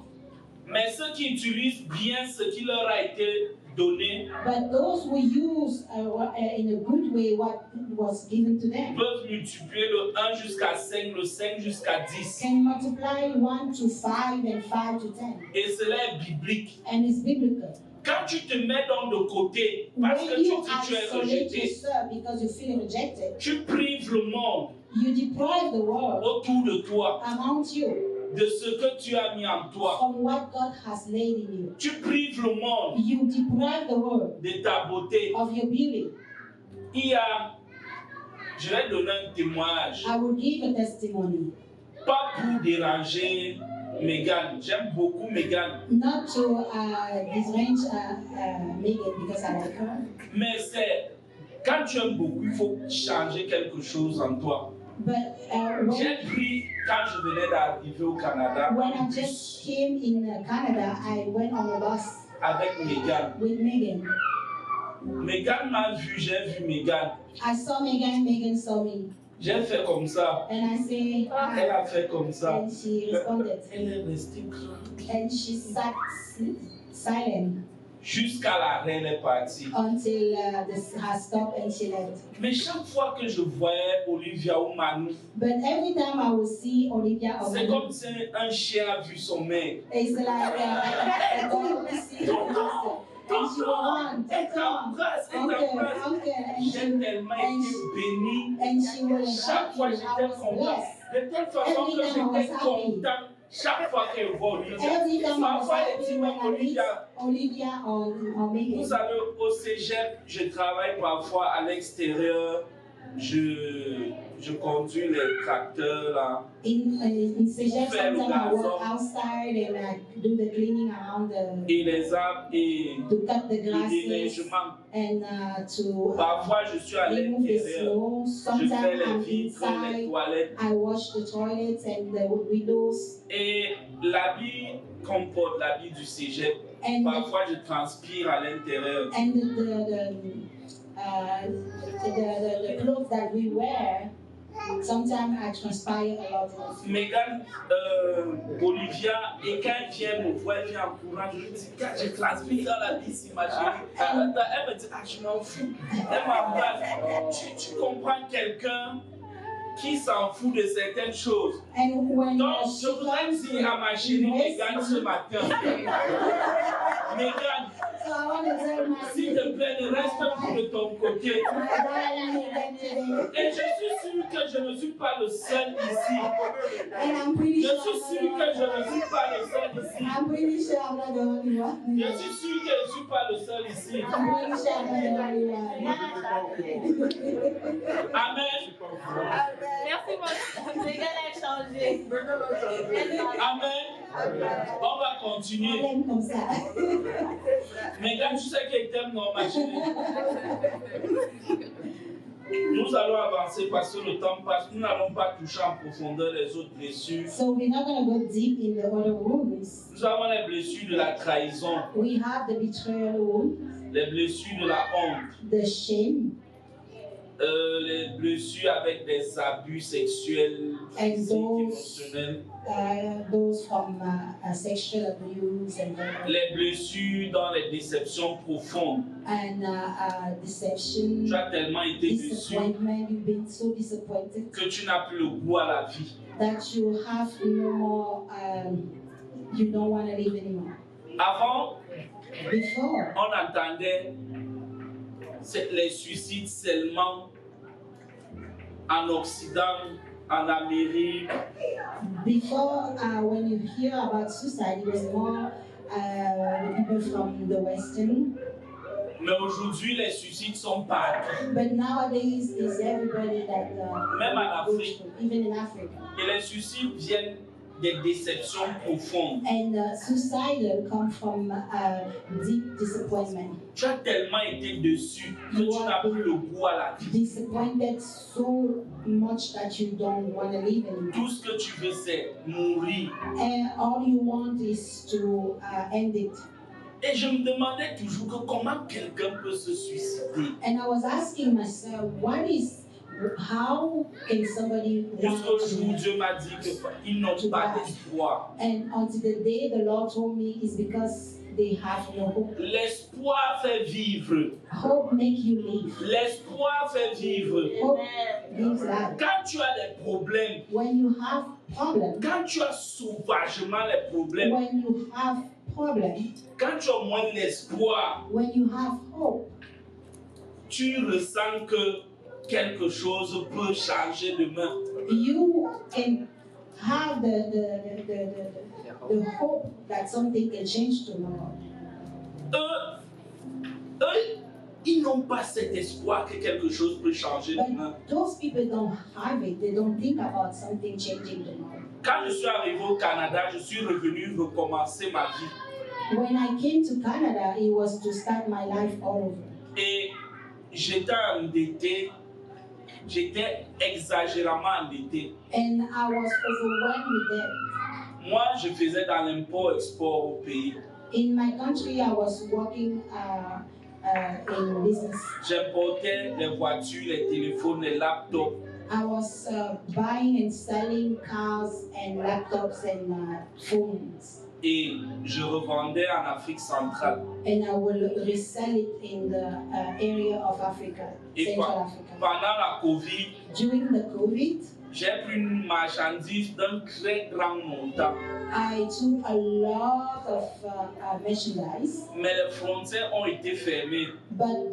Mais ceux qui utilisent bien ce qui leur a été donné But those who use in a good way what was given to them peuvent multiplier le 1 jusqu'à 5, le 5 jusqu'à 10. can multiply 1 to 5 and 5 to 10. Et cela est biblique. And it's biblical. Quand tu te mets donc de côté parce que When tu you dis tu es isolate rejeté, yourself because you feel rejected, tu prives le monde you deprive the world autour de toi around you de ce que tu as mis en toi. from what God has laid in you. Tu prives le monde You deprive the world de ta beauté. of your beauty. Je vais donner un témoignage, I will give a testimony, pas pour déranger Megan. J'aime beaucoup Megan, not to disrange Megan because I like her, mais c'est quand tu aimes beaucoup, il faut changer quelque chose en toi. but J'ai pris, quand je venais d'arriver au Canada, when un I bus just came in Canada, I went on a bus avec Megan. with Megan. Megan m'a vu, j'ai vu Megan. I saw Megan, Megan saw me, J'ai fait comme ça. and I say Elle hi, a fait comme ça. and she responded, Elle est restée tranquille. and she sat silent Jusqu'à l'arrêt, elle est partie. until this has stopped and she left. Mais chaque fois que je voyais Olivia ou Manu, But every time I would see Olivia or c'est Manu, comme si un chien a vu son maître. it's like a dog will see her master, and she will run, Elle take on, t'embrasse, elle uncle, t'embrasse. uncle, J'ai tellement été béni. and she will Chaque hug fois you. I j'étais was content. blessed. De telle façon que j'étais content chaque fois qu'elle voit Olivia. Every time I was Parfois elle happy dit when même I meet Olivia. Olivia or Megan. Vous savez, au cégep, je travaille parfois à l'extérieur. Je conduis les tracteurs là. In Seychelles, Faire le sometimes I work gazon. outside and I do the cleaning around Et les arbres et to cut the le grasses déneigement. and to Parfois, je suis à remove the l'intérieur. snow. Je fais Sometimes les I'm vitres, les inside. toilettes. I wash the toilets and the windows. Et l'habit qu'on porte l'habit du cégep. And Parfois, je transpire à l'intérieur. and the clothes that we wear, sometimes I transpire a lot. Megan, Olivia, et quand elle vient me voir, elle vient en courant, je lui dis, quand je transpire dans la piscine, ma chérie, elle me dit, ah, je m'en fous. Elle m'embrasse. Tu comprends quelqu'un qui s'en fout de certaines choses. And when Donc, she je voudrais comes dire à ma chérie Megan ce matin, Megan, so I want to tell my s'il te plaît, ne reste plus de ton côté. my darling Megan today, Et je suis sûr que je ne suis pas le seul ici. and I'm pretty Je sure suis sûr que je ne suis pas le seul ici. I'm pretty sure I'm not the only one. Je suis sûr que je ne suis pas le seul ici. I'm pretty sure I'm not the only one. Amen. Merci, mon Megan a changé. Amen. On va On continuer. l'aime comme ça. Megan, tu sais qu'elle t'aime, non, ma chérie? Nous allons avancer parce que le temps passe. Nous n'allons pas toucher en profondeur les autres blessures. So we're not going to go deep in the other wounds. Nous avons les blessures de la trahison, We have the betrayal wound, les blessures de la honte, the shame, les blessures avec des abus sexuels, physiques, émotionnels, those from sexual abuse and les blessures dans les déceptions profondes. deception, Tu as tellement été déçu disappointment. You've been so disappointed que tu n'as plus le goût à la vie. that you have no more, you don't want to live anymore. Avant, Before, on entendait les suicides seulement en Occident, en Amérique. before when you hear about suicide, it was more people from the Western. Mais aujourd'hui, les suicides sont partout. But nowadays, it's everybody that Même en goes Afrique. through, even in Africa. Et les suicides viennent des déceptions profondes. And suicidal come from deep disappointment. Tu as tellement été déçu que tu n'as plus le goût à la vie. Disappointed so much that you don't want to live anymore. Tout ce que tu veux, c'est mourir. And all you want is to end it. Et je me demandais toujours que comment quelqu'un peut se suicider. And I was asking myself, how can somebody Jusqu'au want jour où to? Dieu m'a dit qu'ils n'ont pas d'espoir. And until the day the Lord told me is because they have no hope. L'espoir fait vivre. Hope make you live. L'espoir fait vivre. Hope gives life. Quand tu as des problèmes, When you have problems, quand tu as sauvagement les problèmes, when you have problems, quand tu as moins d'espoir, when you have hope, tu ressens que quelque chose peut changer demain. you can have the hope that something can change tomorrow. Eux, ils n'ont pas cet espoir que quelque chose peut changer demain. But those people don't have it. They don't think about something changing tomorrow. Quand je suis arrivé au Canada, je suis revenu recommencer ma vie. When I came to Canada, it was to start my life all over. Et j'étais endetté, j'étais exagérément endetté. And I was overwhelmed with debt. Moi, je faisais dans l'import-export au pays. In my country, I was working in business. J'importais les voitures, les téléphones, les laptops. I was buying and selling cars and laptops and phones. Et je revendais en Afrique centrale. And I will resell it in the area of Africa, Et Central Africa. pendant la Covid, During the COVID, j'ai pris une marchandise d'un très grand montant. I took a lot of merchandise, Mais les frontières ont été fermées. but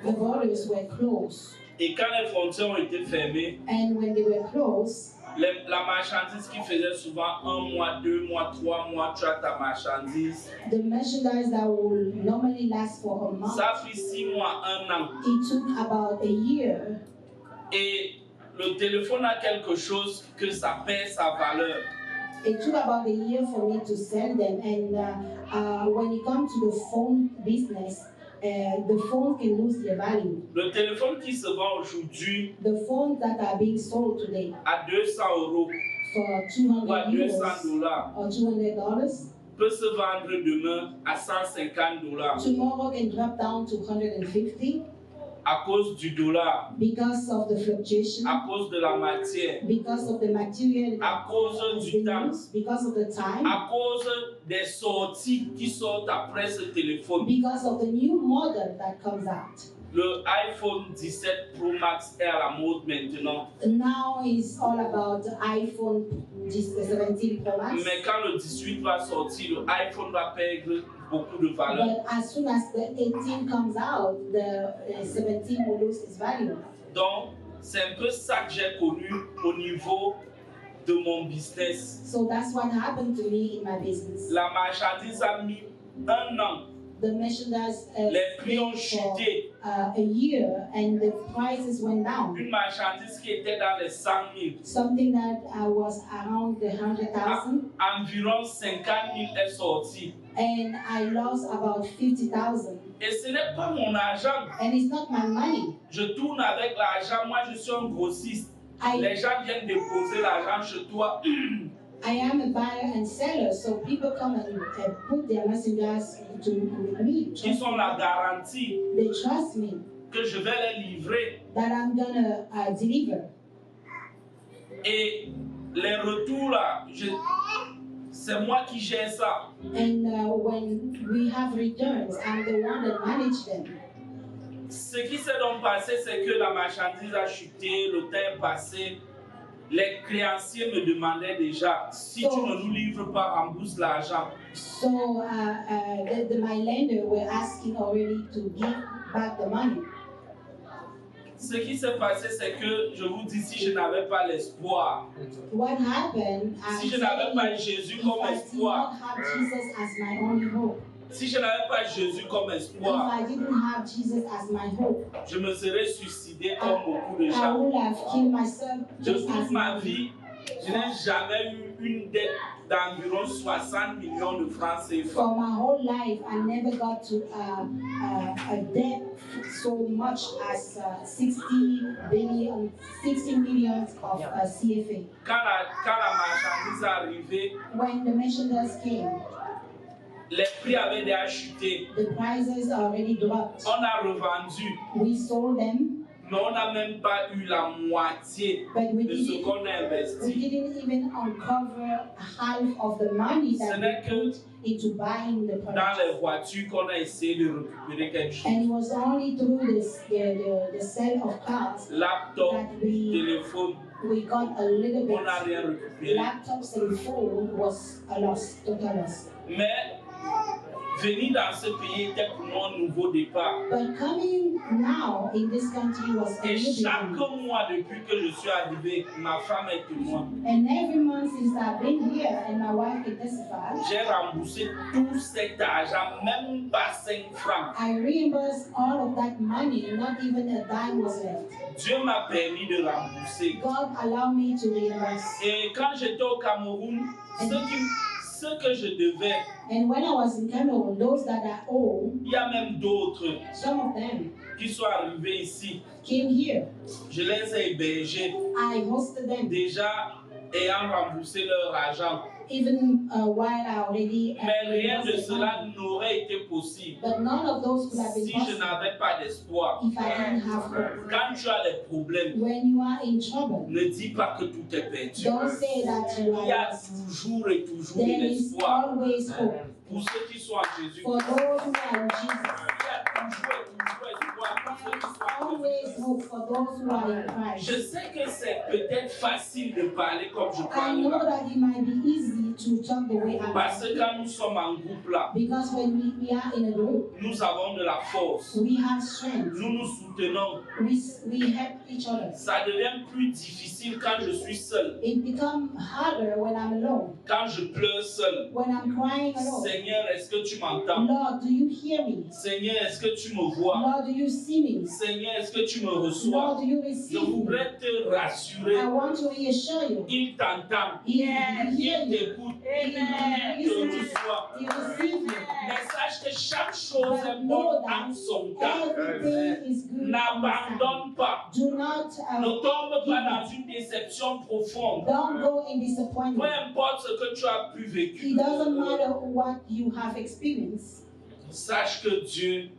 the borders were closed. Et quand les frontières ont été fermées, And when they were closed, la marchandise qui faisait souvent 1 mois, 2 mois, 3 mois, tu as ta marchandise. the merchandise that would normally last for a month, Ça a pris 6 mois, 1 an. it took about a year. Et le téléphone a quelque chose que ça perd sa valeur. It took about a year for me to sell them. And when it comes to the phone business, the phone can lose their value. Le téléphone qui se vend aujourd'hui The phones that are being sold today à 200 € for ou à 200 200 euros dollars or $200, peut se vendre demain à 150 dollars tomorrow can drop down to 150 à cause du dollar, because of the fluctuation, à cause de la matière, because of the material à cause du temps, because of the time, à cause des sorties qui sortent après ce téléphone. because of the new model that comes out. Le iPhone 17 Pro Max est à la mode maintenant. Now it's all about the iPhone 17 Pro Max. Mais quand le 18 va sortir, le iPhone va perdre beaucoup de valeur. But as soon as the 18 comes out, the 17 will lose its value. Donc, c'est un peu ça que j'ai connu au niveau de mon business. So that's what happened to me in my business. La marchandise a mis un an. The merchandise Les prix ont stayed for chuté. a year and the prices went down. Une marchandise qui était dans les 100 000, Something that was around the 100,000 environ 50 000 est sorti. and I lost about 50,000. Et ce n'est pas mon argent. And it's not my money. Je tourne avec l'argent. Moi, je suis un grossiste. Les gens viennent déposer l'argent chez toi. I am a buyer and seller, so people come and put their messengers with me. Qui sont la garantie They trust me que je vais les livrer. that I'm gonna deliver. Et les retours là, c'est moi qui gère ça. And when we have returns, I'm the one that manage them. Ce qui s'est donc passé, c'est que la marchandise a chuté, le temps est passé. Les créanciers me demandaient déjà, si tu ne nous livres pas, rembourse l'argent. So my lender were asking already to give back the money. Ce qui s'est passé, c'est que, je vous dis, si je n'avais pas l'espoir, What happened? si je n'avais pas Jésus If comme I did espoir, not have Jesus as my only hope, si je n'avais pas Jésus comme if espoir, I didn't have Jesus as my hope, je me serais suicidé comme beaucoup de I gens. would have killed myself De just as toute ma vie, je n'ai jamais eu une dette d'environ 60 millions de francs CFA. For my whole life, I never got to a debt so much as 60 million of CFA. Quand la marchandise est arrivée, When the merchandise came, les prix avaient déjà chuté. the prices already dropped. On a revendu, We sold them, mais on n'a même pas eu la moitié but we de ce didn't, qu'on a we investi. didn't even uncover half of the money Ce that n'est we que put into buying the dans product. les voitures qu'on a essayé de récupérer quelque chose. And it was only through the sale of cars Laptop, that téléphone, we got a little bit. on n'a rien récupéré. Laptops and phone was a loss, total loss. Mais venir dans ce pays était pour nous un nouveau départ. But coming now in this country was a Et new chaque beginning. mois depuis que je suis arrivé, ma femme est témoin. And every month since I've been here, and my wife can testify, J'ai remboursé tout cet argent, même pas 5 francs. I reimbursed all of that money, not even a dime was left. Dieu m'a permis de rembourser. God allowed me to reimburse. Et quand j'étais au Cameroun, ce que je devais, And when I was in Cameroon, those that I owe, il y a même d'autres some of them qui sont arrivés ici. came here. Je les ai hébergés, I hosted them, déjà ayant remboursé leur argent. even while I already Mais rien de reimbursed them. cela n'aurait été possible But none of those could have been si je possible n'avais pas d'espoir. if I didn't have hope. Quand tu as des problèmes, When you are in trouble, ne dis pas que tout est perdu. don't say that you Il y a are lost. toujours et toujours de There is l'espoir always hope pour ceux qui sont en Jésus. for those who are in Jesus. Il y a toujours et toujours espoir pour ceux qui sont en Always Jésus. hope for those who are in Christ. Je sais que c'est peut-être facile de parler comme je I parle know là. that it might be easy to talk the way I Parce que am. quand nous sommes en groupe là, Because when we are in a group, nous avons de la force. we have strength. Nous nous soutenons. We help each other. Ça devient plus difficile quand je suis seul. It becomes harder when I'm alone. Quand je pleure seul. When I'm crying alone. Seigneur, est-ce que tu m'entends? Lord, do you hear me? Seigneur, est-ce que tu me vois? Lord, do you see me? Seigneur, est-ce que tu me reçois? Lord, do you Je receive me? voudrais te rassurer. I want to reassure you. Il t'entend. He hear Il you. t'écoute. t'écoute, Amen. il te reçoit. You receive it. Mais sache que chaque chose est bonne en son temps. Everything is good. N'abandonne pas. Do not Ne tombe pas dans une déception profonde. don't go in Peu disappointment. importe ce que tu as pu vécu, It doesn't matter what you have experienced. sache que Dieu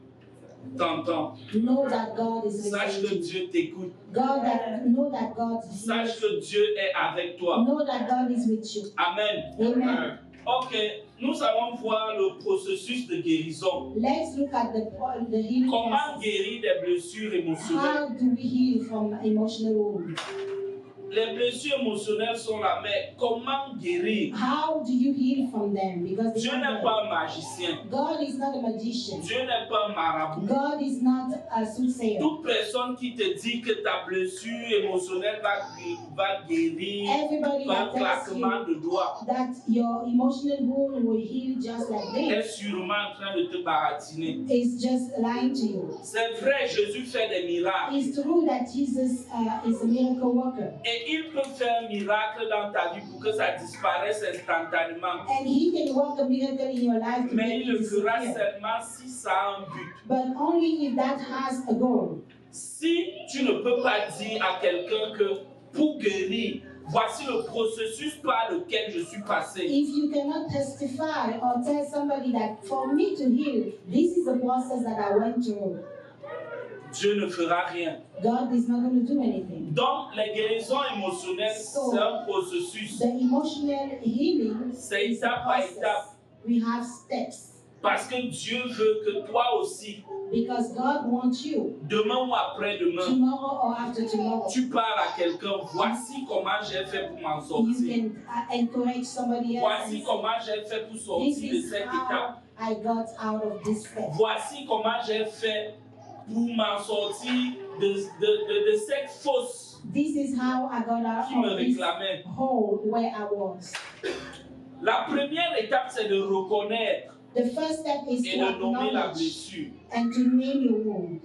t'entend. Know that God is Sache que listening. Dieu t'écoute. Know that God Sache que Dieu est avec toi. Know that God is with you. Amen. Amen. Ok, nous allons voir le processus de guérison. Let's look at the healing Comment process. guérir des blessures émotionnelles? How do we heal from emotional wounds? Les blessures émotionnelles sont là, mais comment guérir? How do you heal from them? Because Dieu n'est pas un magicien. God is not a magician. Dieu n'est pas un marabout. God is not a soothsayer. Toute personne qui te dit que ta blessure émotionnelle va guérir Everybody par that tells claquement you de doigts that your emotional wound will heal just like est this sûrement en train de te baratiner. is just lying to you. C'est vrai, Jésus fait des miracles. It's true that Jesus is a miracle worker. Et il peut faire un miracle dans ta vie pour que ça disparaisse instantanément. And he can work a miracle in your life to Mais make il le it fera disappear. seulement si ça a un but. But only if that has a goal. Si tu ne peux pas dire à quelqu'un que pour guérir, voici le processus par lequel je suis passé. If you cannot testify or tell somebody that for me to heal, this is the process that I went through, Dieu ne fera rien. God is not going to do anything. Donc, les guérisons émotionnelles, c'est un processus. The emotional healing C'est is a étape par process. étape. We have steps Parce que Dieu veut que toi aussi, because God wants you demain ou après-demain, tomorrow or after tomorrow. tu parles à quelqu'un, voici comment j'ai fait pour m'en You sortir. can encourage somebody else. Voici And comment j'ai fait pour this sortir de is cette how étape. I got out of this step. Voici comment j'ai fait pour m'en sortir de cette fosse This is how I got out qui me of this réclamait. hole where I was. La première étape, c'est de reconnaître The first step is et to de nommer la acknowledge blessure. and to name your wound.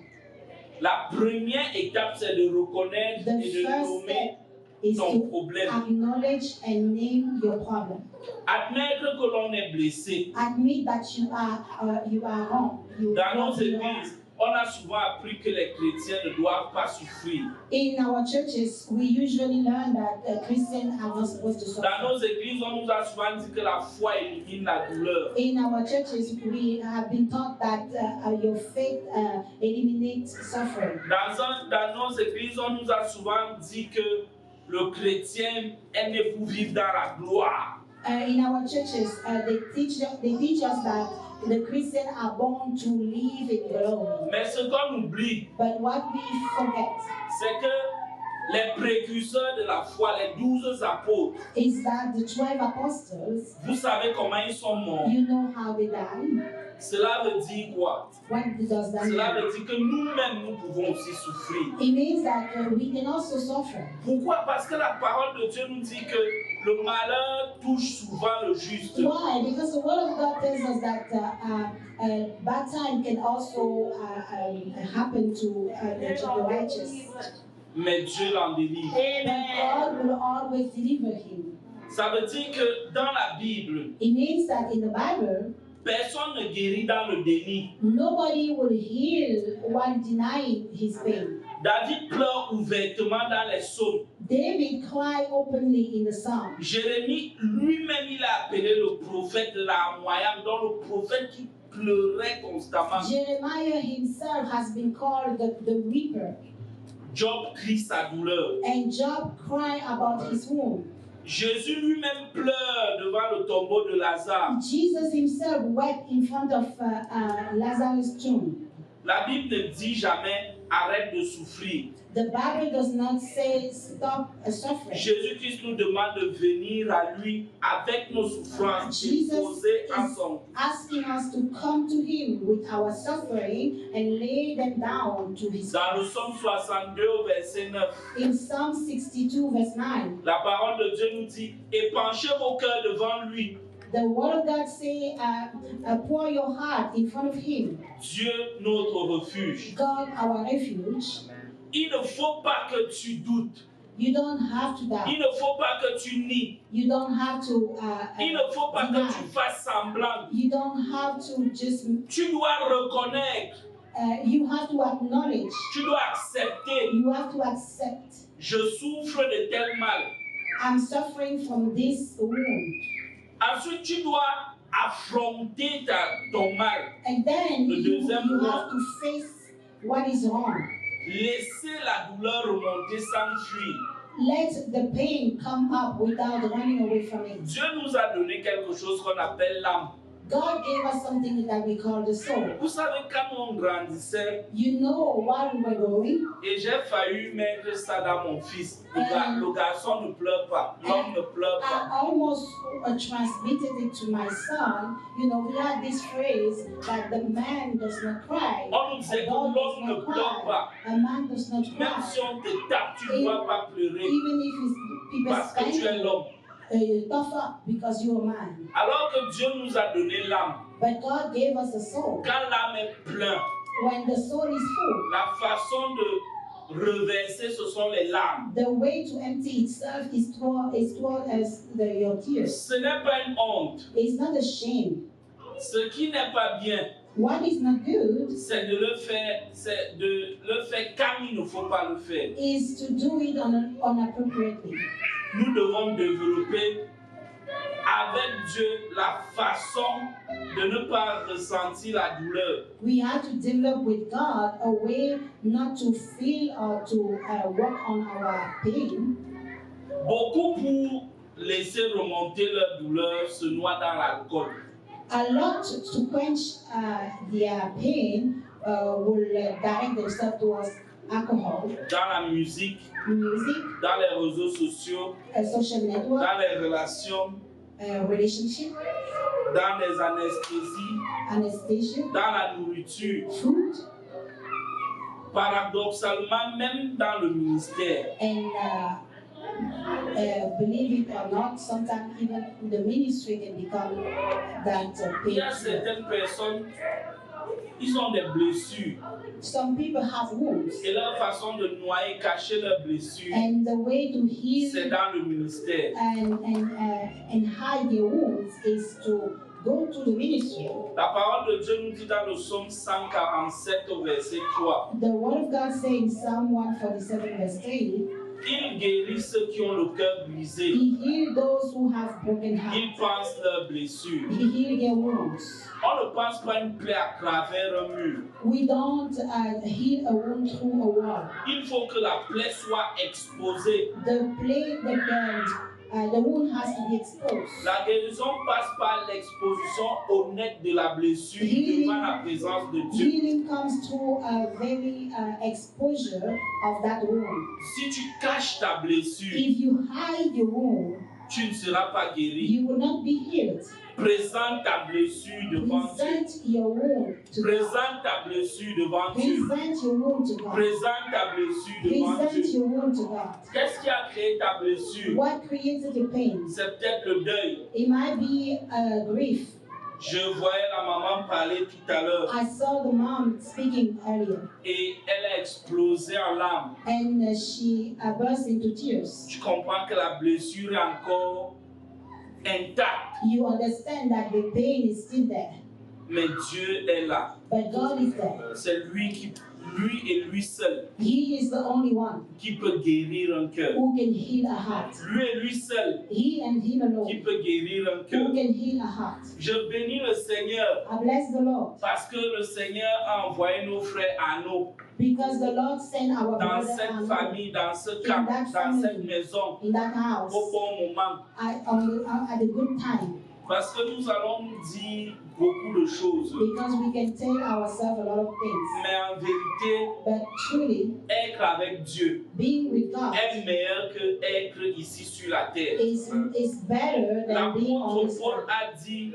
La première étape, c'est de reconnaître The et de first nommer step is ton to problème. acknowledge and name your problem. Admettre que l'on est blessé. Admit that you are wrong. You Dans nos are wrong. églises, on a souvent appris que les chrétiens ne doivent pas souffrir. In our churches, we usually learn that Christians are not supposed to Dans suffer. nos églises, on nous a souvent dit que la foi élimine la douleur. In our churches, we have been taught that your faith eliminates suffering. Dans nos églises, on nous a souvent dit que le chrétien est né pour vivre dans la gloire. In our churches, they teach us that the Christians are born to live in glory. Mais ce qu'on oublie, But what we forget c'est que les précurseurs de la foi, les 12 apôtres, is that the 12 apostles, vous savez comment ils sont morts. you know how they died. Cela veut dire quoi? What does that Cela mean? veut dire que nous-mêmes, nous pouvons aussi souffrir. It means that we can also suffer. Pourquoi? Parce que la parole de Dieu nous dit que le malheur touche souvent le juste. Why? Because the Word of God tells us that bad time can also happen to the righteous. Mais Dieu l'en délivre. But God will always deliver him. Ça veut dire que dans la Bible, It means that in the Bible, personne ne guérit dans le déni. nobody will heal while denying his pain. David pleure ouvertement dans les psaumes. David cried openly in the psalm. Jérémie lui-même, il a appelé le prophète larmoyant, donc le prophète qui pleurait constamment. Jeremiah himself has been called the weeper. Job crie sa douleur. And Job cried about his wound. Jésus lui-même pleure devant le tombeau de Lazare. Jesus himself wept in front of Lazarus' tomb. La Bible ne dit jamais arrête de souffrir. The Bible does not say stop suffering. Jésus-Christ nous demande de venir à lui avec nos souffrances et Jesus poser en is son. asking us to come to him with our suffering and lay them down to his Dans le feet. psaume 62 au verset 9, In Psalm 62 verse 9, la parole de Dieu nous dit épanchez vos cœurs devant lui. the word of God say, pour your heart in front of him. Dieu notre refuge. God our refuge. Il ne faut pas que tu doutes. You don't have to doubt. Il ne faut pas que tu nies. You don't have to Il ne faut pas que deny. tu fasses semblant. You don't have to just, Tu dois reconnaître. you have to acknowledge. Tu dois accepter. You have to accept. Je souffre de tel mal. I'm suffering from this wound. Ensuite, tu dois affronter ton mal. And then Le you deuxième point. have to face what is wrong. Laisser la douleur remonter sans fuir. Let the pain come up without running away from it. Dieu nous a donné quelque chose qu'on appelle l'âme. God gave us something that we call the soul. Vous savez, quand on grandissait, You know, while we were growing, et j'ai failli mettre ça dans mon fils, le garçon ne pleure pas, l'homme ne pleure pas. I almost transmitted it to my son. You know, we had this phrase that the man does not cry. On nous disait que l'homme ne pleure pas. A man does not Même cry. si on te tape, tu ne dois pas pleurer Even if people parce que tu es spank l'homme. you, tough up because you're a man. Alors que Dieu nous a donné l'âme. But God gave us a soul. Quand l'âme est pleine, When the soul is full, la façon de reverser, ce sont les larmes. the way to empty itself is toward your tears. Ce n'est pas une honte. It's not a shame. Ce qui n'est pas bien, What is not good c'est de le faire comme il ne faut pas le faire. is to do it inappropriately. Nous devons développer avec Dieu la façon de ne pas ressentir la douleur. We have to develop with God a way not to feel or to work on our pain. Beaucoup pour laisser remonter leur douleur se noient dans l'alcool. A lot to quench their pain will direct themselves towards alcohol, Dans la musique, music, dans les réseaux sociaux, social network, dans les relations, relationship, dans les anesthésies, anesthesia, dans la nourriture. food, Paradoxalement, même dans le ministère, and believe it or not, sometimes even the ministry can become that il y a pain. certaines personnes, ils ont des blessures Some people have wounds, et leur façon de noyer, cacher leurs blessures, and the way to heal c'est dans le ministère. and hide their wounds is to go to the ministry. La parole de Dieu nous dit dans le psaume 147 au verset 3, The word of God says in Psalm 147 verse 3, il guérit ceux qui ont le cœur brisé, He healed those who have broken il hearts. pense leurs blessures. He healed their wounds. On ne pense pas une plaie à travers un mur. We don't heal a wound through a wall. Il faut que la plaie soit exposée. The wound has to be exposed. La guérison passe par l'exposition honnête de la blessure devant la présence de Dieu. Healing comes through a very exposure of that wound. Si tu caches ta blessure, If you hide your wound, tu ne seras pas guéri. you will not be healed. Présente ta blessure devant Dieu. Present your wound to God. Présente ta blessure devant Dieu. Present your wound to God. Présente ta blessure devant Present Dieu. your wound to God. Qu'est-ce qui a créé ta blessure? What created your pain? C'est peut-être le deuil. It might be grief. Je voyais la maman parler tout à l'heure I saw the mom speaking earlier, et elle a explosé en larmes. and she burst into tears. Tu comprends que la blessure est encore intacte, You understand that the pain is still there, mais Dieu est là. but God is there. C'est lui et lui seul, He is the only one qui peut guérir un cœur. who can heal a heart. Lui et lui seul, He and Him qui alone peut guérir un who cœur. can heal a heart. Je bénis le Seigneur I bless the Lord parce que le Seigneur a envoyé nos frères à nous because the Lord sent our dans brother cette Anu famille, dans ce camp, dans cette maison, in that house au bon moment. at a good time, Parce que nous allons nous dire beaucoup de choses. because we can tell ourselves a lot of things. Mais en vérité, But truly, être avec Dieu being with God est meilleur que être ici sur la terre. is better than being on L'apôtre this Paul earth. a dit,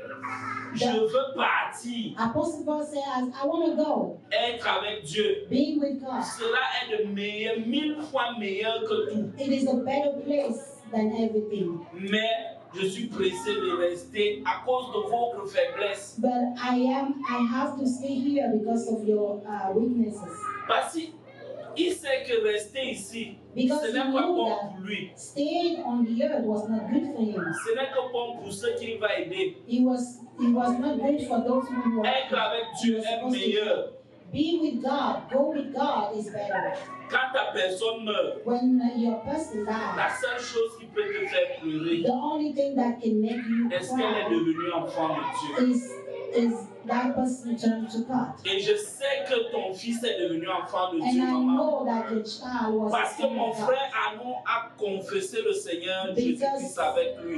je veux partir. Apostle Paul says, I want to go. Être avec Dieu, Being with God, cela est de meilleur, 1000 fois meilleur que tout. it is a better place than everything. Mais je suis pressé de rester à cause de votre faiblesse. But I have to stay here because of your weaknesses. Parce que Il sait que rester ici, Because ce he n'est pas knew bon that pour lui. staying on the earth was not good for him. Ce n'est que bon pour ceux qu'il va aider. It was not good for those who were Être avec Dieu est meilleur. be with God, go with God is better. Quand ta personne meurt, When your person la dies, seule chose qui peut te faire pleurer, the only thing that can make you est-ce qu'elle est cry devenue enfant de Dieu? is that person turned to God. Et je sais que ton fils est devenu enfant de And Dieu, I maman. know that your child was Parce a que son mon of God. frère Arnaud a confessé le Seigneur Jésus-Christ avec lui.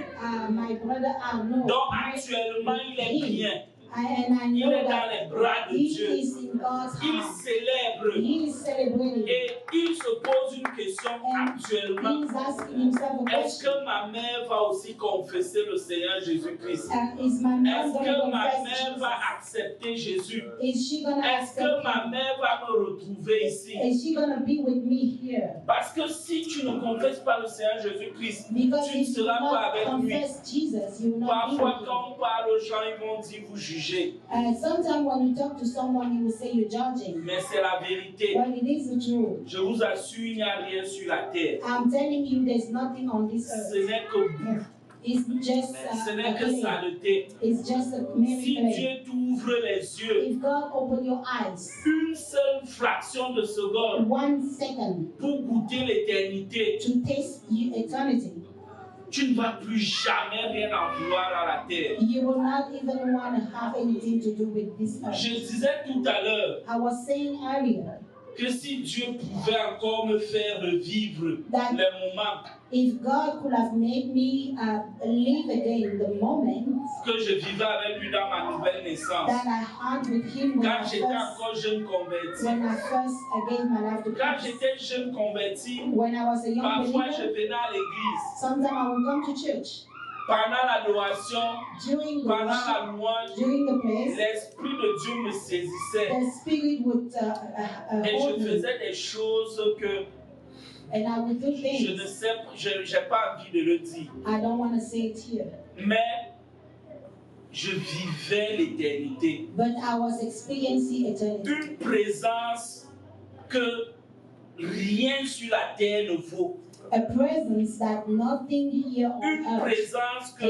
My brother Arnaud, Donc actuellement, il est bien. and I Il know est dans that les bras de he Dieu. is in God's Il house. célèbre. He is celebrating. Et il se pose une question And actuellement. he is asking himself a Est-ce question. que ma mère va aussi confesser le Seigneur Jésus-Christ? Is my mom Est-ce going que to ma confess mère Jesus? va accepter Jésus? Is she going to Est-ce accept que ma him? mère va me retrouver ici? Is she going to be with me here? Parce que si tu ne confesses pas le Seigneur Jésus-Christ, Because tu ne if you seras pas not avec lui. confess Jesus, you will not be Parfois, with quand on parle aux gens, ils vont dire vous jugez. him. Sometimes when you talk to someone, you will say you're judging. Mais c'est la vérité. But it is the truth. Je vous assure, il n'y a rien sur la terre. I'm telling you, there's nothing on this Ce earth. n'est que boue. It's just Ce a n'est que clay. saleté. It's just a mere Si clay. Dieu t'ouvre les yeux, If God open your eyes, une seule fraction de seconde 1 second pour goûter l'éternité, to taste eternity, tu ne vas plus jamais rien en vouloir à la terre. you will not even want to have anything to do with this earth. Je disais tout à l'heure I was saying earlier que si Dieu pouvait encore me faire revivre that les moments if God could have made me live again the moment que je vivais avec lui dans ma nouvelle naissance, that I had with Him quand j'étais encore jeune converti, when I first gave my life to quand Christ, j'étais jeune converti, when I was a young parfois je believer, venais à l'église. sometimes I would come to church Pendant l'adoration, during the pendant worship, la louange, during the praise. l'Esprit de Dieu me saisissait. The Spirit would Et hold je me, faisais des choses que and I would do je things. ne sais, je n'ai pas envie de le dire. I don't want to say it here, Mais je vivais l'éternité. but I was experiencing eternity. Une présence que rien sur la terre ne vaut. A presence that nothing here on Une earth présence que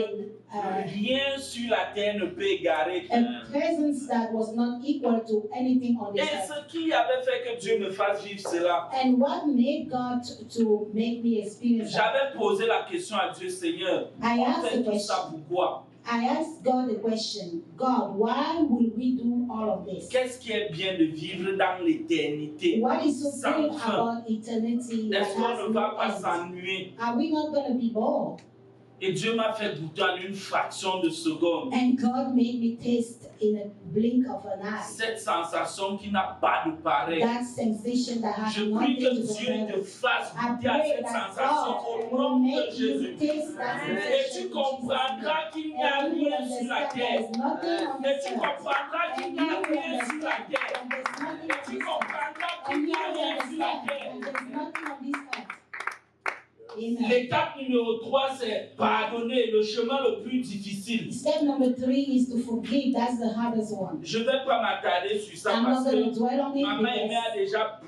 rien sur la terre ne peut égarer. a presence that was not equal to anything on Et this earth. ce qui avait fait que Dieu me fasse vivre cela, And what made God to make me experience that? j'avais posé la question à Dieu, Seigneur, I on asked fait the tout ça question. pourquoi? I asked God the question, God, why will we do all of this? Qu'est-ce qui est bien de vivre dans l'éternité? What is so Sans good fin. about eternity that Est-ce qu'on has ne va no pas end? s'ennuyer? Are we not going to be bored? Et Dieu m'a fait goûter en une fraction de seconde And God made me taste in a blink of an eye cette sensation qui n'a pas de pareil. that sensation that has Je prie nothing que to Dieu te compare. fasse I goûter à pray cette that sensation God au will nom de make you Jésus. taste that Et sensation. tu in comprendras Jesus' qu'il name. n'y a And you will rien sur la understand terre. there is nothing on Et this tu earth. comprendras qu'il And n'y a you will rien sur la understand terre. and there's nothing Et on tu this earth. comprendras qu'il And n'y you a will rien sur la understand terre. and there's nothing on this earth. Amen. L'étape numéro 3, c'est pardonner, le chemin le plus difficile. Step number 3 is to forgive. That's the hardest one. Je ne vais pas m'attarder sur ça I'm parce not going to que dwell on it Maman Aimée a because déjà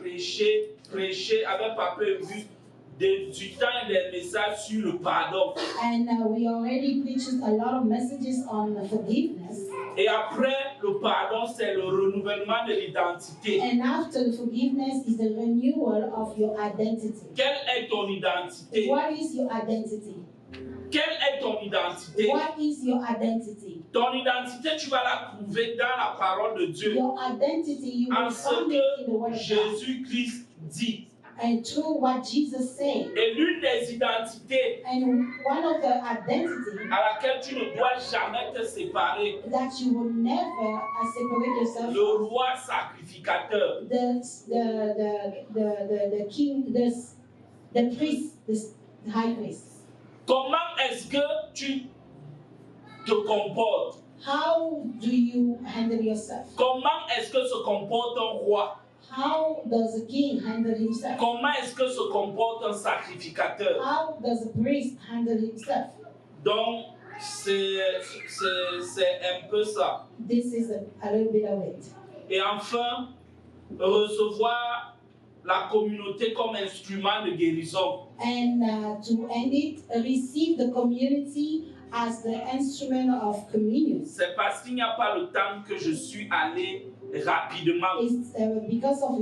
prêché avec Papa vu du temps et des messages sur le pardon. and we already preached a lot of messages on forgiveness. Et après le pardon, c'est le renouvellement de l'identité. And after the forgiveness is the renewal of your identity. Quelle est ton identité? What is your identity? Quelle est ton identité? What is your identity? Ton identité, tu vas la trouver dans la parole de Dieu. Your identity, you will En ce find it in the Word que of God. Jésus-Christ dit. And through what Jesus said. Et l'une des identités And one of the identity à laquelle tu ne dois jamais te séparer, that you will never separate yourself le from. roi sacrificateur. The king, the priest, the high priest. Comment est-ce que tu te comportes? How do you handle yourself? Comment est-ce que se comporte un roi? How does a king handle himself? Comment est-ce que se comporte un sacrificateur? How does a priest handle himself? Donc, c'est un peu ça. This is a little bit of it. Et enfin, recevoir la communauté comme instrument de guérison. And to end it, receive the community as the instrument of communion. C'est parce qu'il n'y a pas le temps que je suis allé rapidement. It's because of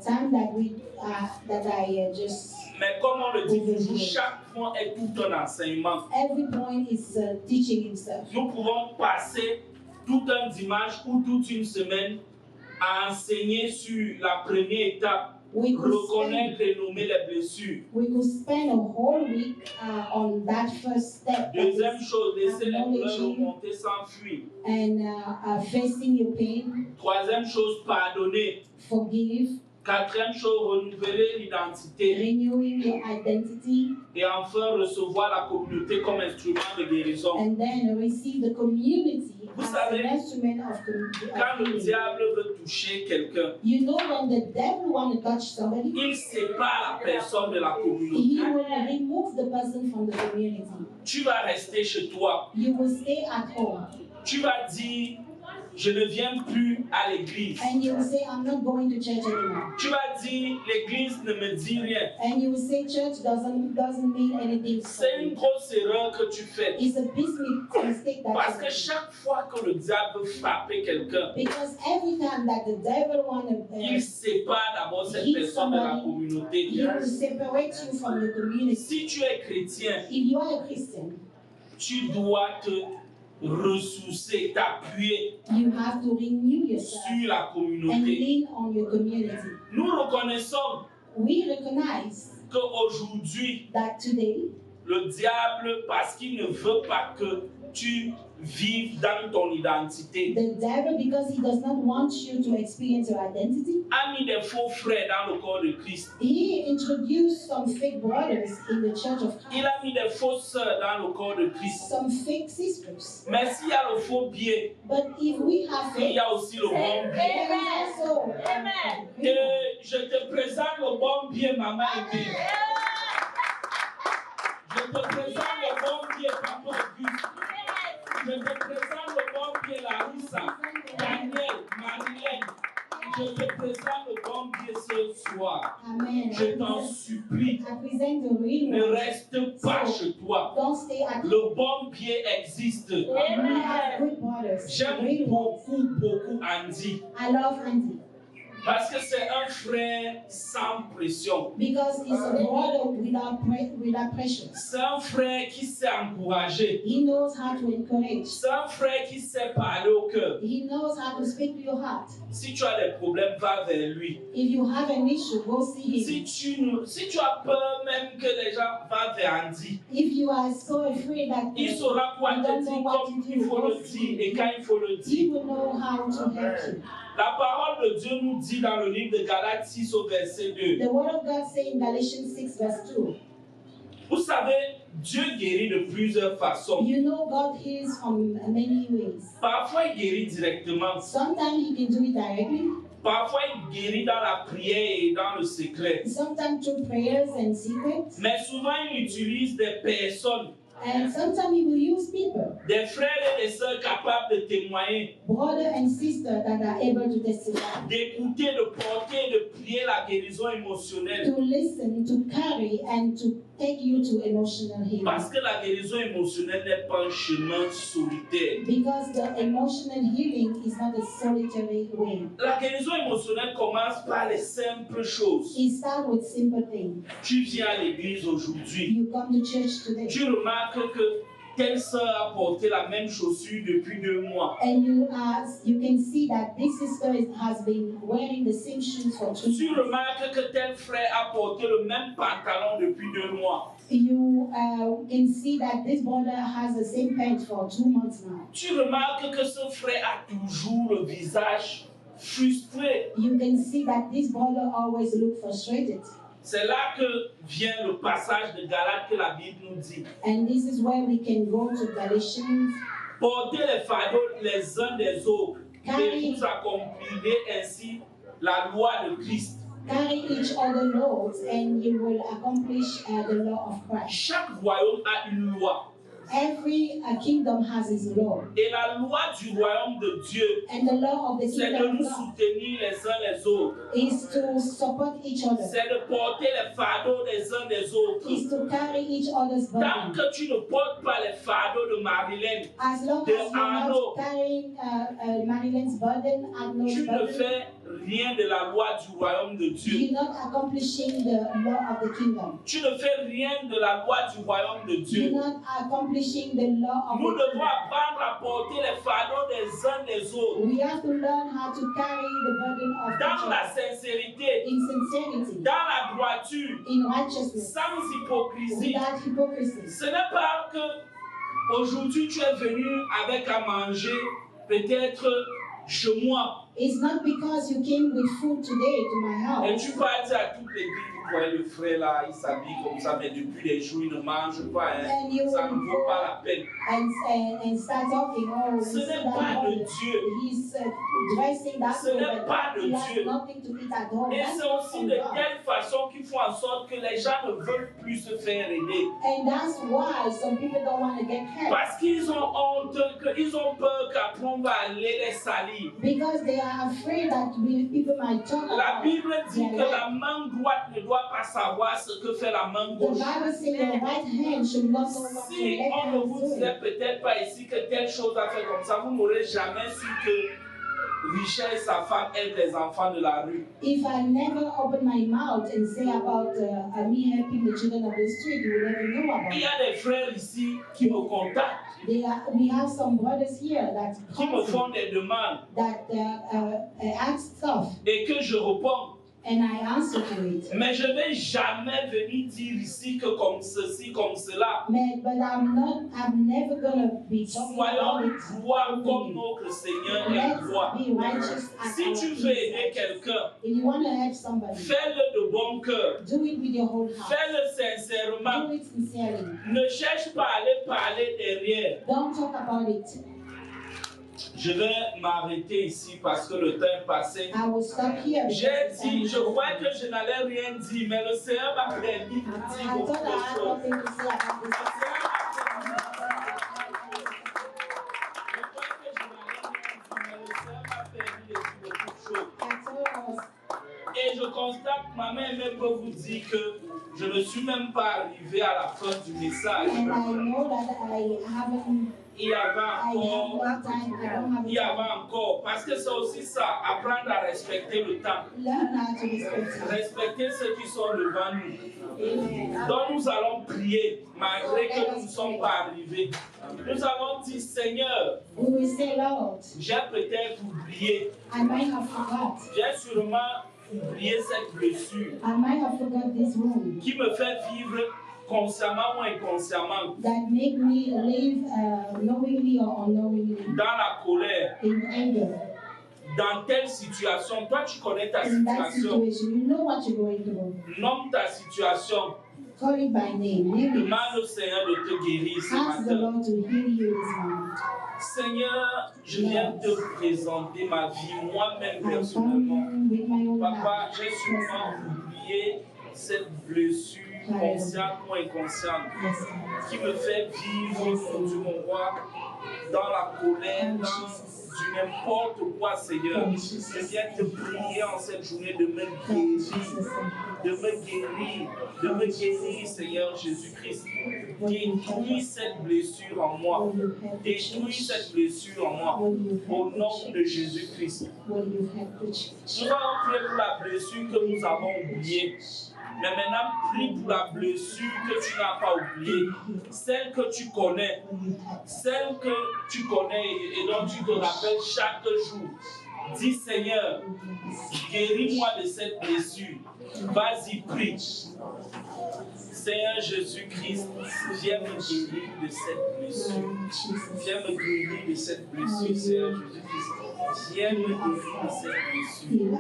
time that I just. Mais comme on le dit toujours, chaque point est tout un enseignement. Every point is teaching himself. Nous pouvons passer tout un dimanche ou toute une semaine à enseigner sur la première étape, reconnaître et nommer les blessures. We could spend a whole week on that first step. Deuxième chose, laisser les douleurs remonter sans fuir. And facing your pain. Troisième chose, pardonner. Forgive. Quatrième chose, renouveler l'identité. Renewing your identity. Et enfin, recevoir la communauté comme instrument de guérison. And then receive the community Vous as savez, an instrument of quand le diable veut toucher quelqu'un, You know, when the devil wants to touch somebody, il sépare la personne de la he communauté. will remove the person from the community. Tu vas rester chez toi. You will stay at home. Tu vas dire, je ne viens plus à l'église. And you will say, I'm not going to church anymore. Tu vas dire, l'église ne me dit rien. And you will say, church doesn't mean anything. C'est une grosse erreur que tu fais. It's a big mistake that Parce you que make. chaque fois que le diable veut frapper quelqu'un, Because every time that the devil wants il sépare d'abord cette personne de la communauté. he will separate you from the community. Si tu es chrétien, If you are a Christian, tu dois te ressourcer, t'appuyer you have to renew yourself sur la and communauté. lean on your community. Nous reconnaissons We recognize qu'aujourd'hui, that today, le diable, parce qu'il ne veut pas que tu vives dans ton identité, the devil, because he does not want you to experience your identity, a mis des faux frères dans le corps de Christ. he introduced some fake brothers in the church of Il Christ, a mis des fausses sœurs dans le corps de Christ. some fake sisters. Mais s'il y a le faux biais, But if we have il faith, y a aussi le bon biais. there is also Amen. Et je te présente le bon biais, maman Edith. Je te présente le bon biais, papa Auguste. Je te présente le bon biais, Larissa, Daniel, Marilyn. Je te présente le bon biais ce soir. Amen. Je t'en supplie, I present the real ne one. reste pas chez toi. Don't stay at home. Le bon biais existe. We have good brothers. J'aime Real ones. beaucoup Andy. I love Andy Parce que c'est un frère sans pression. because he's a brother without pressure. C'est un frère qui sait encourager. He knows how to encourage. C'est un frère qui sait parler au cœur. He knows how to speak to your heart. Si tu as des problèmes, va vers lui. If you have an issue, go see him. Si tu as peur même que les gens vont vers Andy, If you are so afraid that il saura quoi you te don't know dire what comme to il do, faut go le see dire et him. quand il faut le He dire. will know how to help you. La parole de Dieu nous dit dans le livre de Galates 6 au verset 2. The word of God says in Galatians 6 verse 2, Vous savez, Dieu guérit de plusieurs façons. you know God heals from many ways. Parfois, il guérit directement. Sometimes he can do it directly, Parfois, il guérit dans la prière et dans le secret. sometimes through prayers and secrets, Mais souvent, il utilise des personnes, and sometimes he will use people, des frères et des sœurs capables de témoigner, brother and sister that are able to testify, d'écouter, de porter, de prier la guérison émotionnelle. to listen, to carry, and to take you to emotional healing. Parce que la guérison émotionnelle n'est pas un chemin solitaire. Because the emotional healing is not a solitary way. La guérison émotionnelle commence par les simples choses. It starts with simple things. Tu viens à l'église aujourd'hui. You come to church today, Tu remarques que telle sœur a porté la même chaussure depuis 2 mois. and you can see that this sister has been wearing the same shoes for 2 Tu months. remarques que tel frère a porté le même pantalon depuis 2 mois. You can see that this brother has the same pants for 2 months now. Tu remarques que ce frère a toujours le visage frustré. You can see that this brother always looks frustrated. C'est là que vient le passage de Galates que la Bible nous dit. And this is where we can go to Galatians. Portez les fardeaux les uns des autres et vous accomplirez ainsi la loi de Christ. Carry each other loads and you will accomplish the law of Christ. Chaque royaume a une loi. Every kingdom has its law. Et la loi du royaume de Dieu, And the law of the c'est de kingdom nous of God soutenir les uns les autres. is to support each other. C'est de porter les fardeaux des uns des autres. Is to carry each other's Tant burden. que tu ne portes pas les fardeaux de Marilyn, As long de as you're Arnaud, not carrying Marilyn's burden, Arnold's tu ne burden, fais rien de la loi du royaume de Dieu. you're not accomplishing the law of the kingdom. Tu ne fais rien de la loi du royaume de You're Dieu. not accomplishing the law of Nous the devons kingdom. apprendre à porter les fardeaux des uns des autres. We have to learn how to carry the burden of each Dans la other sincérité, in sincerity, dans la droiture, in righteousness, sans hypocrisie. without hypocrisy. Ce n'est pas que aujourd'hui tu es venu avec à manger peut-être chez moi It's not because you came with food today to my et house tu vas dire à toute l'église, vous voyez le frère là, il s'habille comme ça, mais depuis des jours il ne mange pas, hein. and you Ça ne will vaut pas go la peine. and start talking, oh, Ce you see n'est that pas de boy, Dieu. he's dressing that Ce way, n'est but pas de he has Dieu. nothing to eat at home. Et That's c'est not aussi from de God. telle façon qu'il faut en sorte que les gens ne veulent plus se faire aider. And that's why some people don't want to get help. Parce qu'ils ont honte, qu'ils ont peur qu'après on va aller les salir. Because they are afraid that people might talk La about Bible dit their que life. la main droite ne doit pas savoir ce que fait la main The gauche. Bible says your right hand should not know what your Si left on ne hand vous is disait doing. peut-être pas ici que telle chose a fait comme ça, vous n'aurez jamais su que Richard et sa femme aident les enfants de la rue. If I never open my mouth and say about me helping the children of the street, you will never know about Il y it. a des frères ici qui me contactent, We have some brothers here that qui me call font me, des demandes that ask stuff, et que je réponds. and I answer to it. Mais je ne vais jamais venir dire ici que comme ceci, comme cela. But I'm never gonna be talking about Soyons it. droits comme notre Seigneur est droit. Let's be righteous as Si our tu King veux is aider righteous. quelqu'un, If you want to help somebody, fais-le de bon cœur. do it with your whole heart. Fais-le sincèrement. Do it sincerely. Ne cherche pas à aller parler derrière. Don't talk about it. Je vais m'arrêter ici parce que le temps est passé. I will stop here. J'ai dit, je crois que je n'allais rien dire, mais le Seigneur m'a permis de I dire beaucoup thought I had de choses. nothing to say about Le this. Seigneur m'a permis de dire beaucoup de choses. Je crois que je n'allais rien dire, mais le Seigneur m'a permis de dire beaucoup de choses. I thought I was. Et je constate, ma mère même peut vous dire que je ne suis même pas arrivé à la fin du message. And I know that I haven't. Il y avait I have encore, no time. I don't have il y avait time. encore, parce que c'est aussi ça, apprendre à respecter le temps, Learn how to respect time. respecter ceux qui sont devant nous. Amen. Donc nous allons prier, malgré que nous ne sommes pas arrivés. Nous allons dire, Seigneur, We will say, Lord, j'ai peut-être oublié, I might have forgot. j'ai sûrement oublié cette blessure I might have forgot this wound qui me fait vivre consciemment ou inconsciemment that make me live knowingly or unknowingly dans la colère, in anger. dans telle situation. Toi, tu connais ta In that situation. situation, you know what you're going through. Nomme ta situation. Call it by name. Name it. Demande au Seigneur de te guérir ce Ask the matin. Lord to heal you this moment. Seigneur, je viens te présenter ma vie moi-même I personnellement. come with my own Papa, heart. j'ai sûrement oublié cette blessure consciente ou inconsciente Yes, Lord. qui me fait vivre, mon Dieu, mon roi, dans la colère, Oh, dans Jesus. du n'importe quoi, Seigneur. Oh, Je Jesus. viens te prier en cette journée de me Oh, guérir, Jesus. de me guérir, Seigneur Jésus-Christ. Détruis cette blessure en moi. Will you help the Détruis church? cette blessure en moi. Will you Au help the nom de church? Jésus-Christ. Will you help the church? Nous allons prier pour la blessure que nous avons oubliée. Mais maintenant, prie pour la blessure que tu n'as pas oubliée. Celle que tu connais. Will you help? Celle que tu connais et dont tu te rappelles chaque jour. Dis Seigneur, guéris-moi de cette blessure. Vas-y, prie. Seigneur Jésus-Christ, viens me guérir de cette blessure. Oh, Jesus. Viens me guérir de cette blessure, Seigneur Jésus-Christ. Viens me guérir de cette blessure. Heal our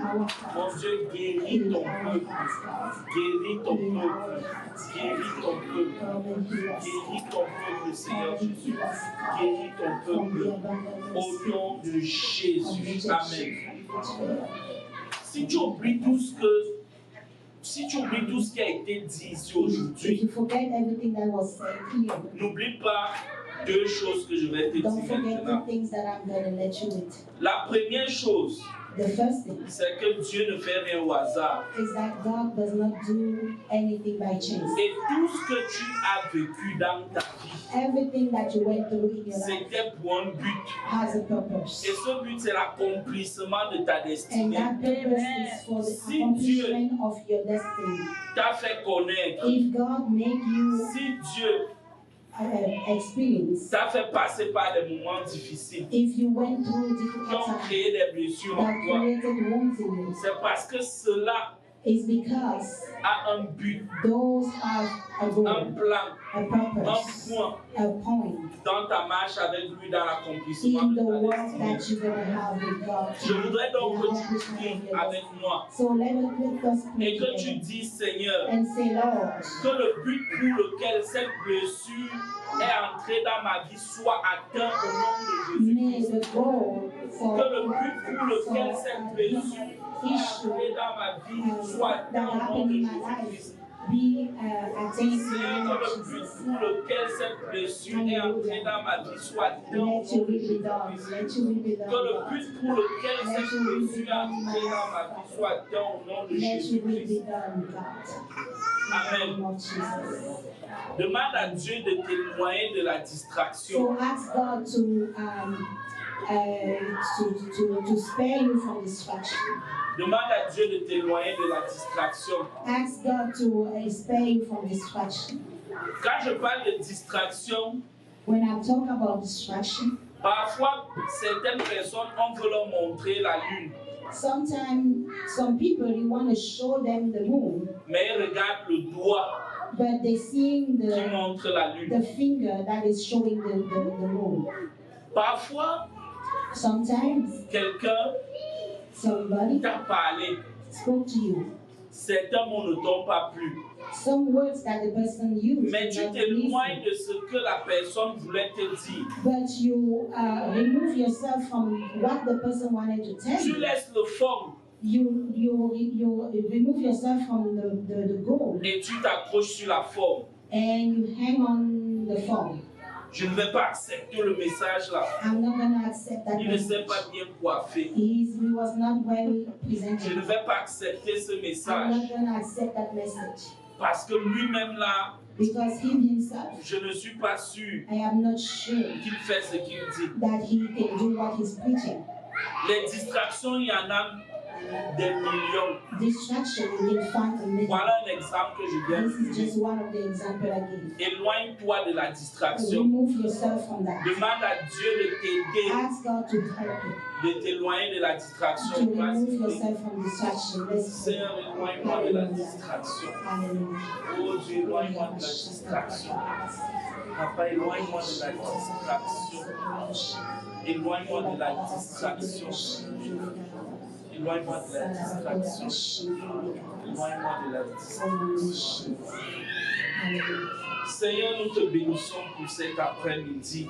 Mon hearts. Dieu, guéris Heal ton our peuple. hearts, God. Guéris ton Heal peuple. our hearts. Guéris ton peuple. Come and heal us. Guéris ton peuple, Seigneur Come and Jésus. heal us, God. Guéris ton From the peuple. abundance Au nom de of the Jésus. church. Amen. Si tu oublies tout ce que, si tu oublies tout ce qui a été dit ici If aujourd'hui, you forget everything that was said here, n'oublie pas 2 choses que je vais te Don't dire forget the maintenant. things that I'm going to let you with. La première chose, The first thing c'est que Dieu ne fait rien au hasard. is that God does not do anything by chance. Et tout ce que tu as vécu dans ta vie, Everything that you went through in your life c'était pour un but. has a purpose. Et ce but, c'est l'accomplissement de ta And destinée. that purpose is for the Si accomplishment of your destiny. T'as fait connaître. If God make you Si Dieu experience, t'a fait passer par des moments difficiles, if you went through qui difficult ont times créé des blessures en that toi, created wounds in you, c'est parce que cela is because a un but, those have a un goal, plan, a un purpose, point a point dans ta marche avec lui dans l'accomplissement in de the ta work destinée. that you're going to have with God. Je voudrais donc in que the tu accomplishment pries of your avec destiny. moi So let us pray et que tu together dis, Seigneur, and say, Lord, que le but pour lequel cette blessure est entrée dans ma vie soit atteint au nom de may Jésus-Christ. the goal for Que le but pour lequel for cette blessure est issue entrée dans ma vie soit that atteint au nom happened de in my life Jésus-Christ. be attained in the Seigneur, name que of le but Jesus. pour lequel cette blessure est entrée dans ma vie soit atteint au Let your nom de will be done. Jésus-Christ. Let your will be done. Que le God. but pour lequel cette blessure est entrée dans ma vie soit atteint au nom de Let your will be Jésus-Christ. done, God. In the Amen. name of Jesus. Demande à Dieu de t'éloigner de la distraction. So ask God to spare you from distraction. Demande à Dieu de t'éloigner de la distraction. Ask God to spare you from distraction. Quand je parle de distraction, When I talk about distraction, parfois certaines personnes, on veut leur montrer la lune, sometimes some people you want to show them the moon, mais ils regardent le doigt but they seeing qui the montre la lune. finger that is showing the moon. Parfois, Sometimes quelqu'un somebody t'a parlé, spoke to you. certains mots ne t'ont pas plu, Some words that the person used, mais tu were not t'éloignes pleasing, de ce que la personne voulait te dire. but you remove yourself from what the person wanted to tell Tu you. laisses le forme You remove yourself from the goal et tu t'accroches sur la forme. and you hang on the phone. Je ne vais pas accepter le message là. I'm not going to accept that Il ne s'est message. pas bien coiffé. He was not well Je ne presented. vais pas accepter ce I'm message not going to accept that message parce que lui-même là, because him himself, je ne suis pas sûr I am not sure qu'il fait ce qu'il dit. that he can do what he's preaching. Les distractions, il y en a des millions. Distraction, you will find a million. Voilà un exemple que je viens de This is donner. just one of the examples I gave. Éloigne-toi de la distraction. Remove yourself from that. Demande à Dieu de t'aider, Ask God to help you de t'éloigner de la to distraction. remove Vas-y, prie. yourself from distraction. Let's pray. Seigneur, éloigne-moi de la distraction. Hallelujah. Oh Dieu, éloigne-moi de la distraction. Papa, éloigne-moi de la distraction. Éloigne-moi de la distraction. Éloigne-moi de la distraction. Éloigne-moi de la distraction. Seigneur, nous te bénissons pour cet après-midi.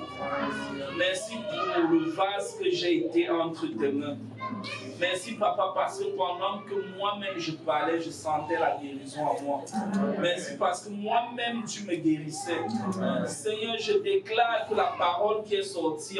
Merci pour le vase que j'ai été entre tes mains. Merci, Papa, parce que pendant que moi-même je parlais, je sentais la guérison en moi. Merci parce que moi-même tu me guérissais. Seigneur, je déclare que la parole qui est sortie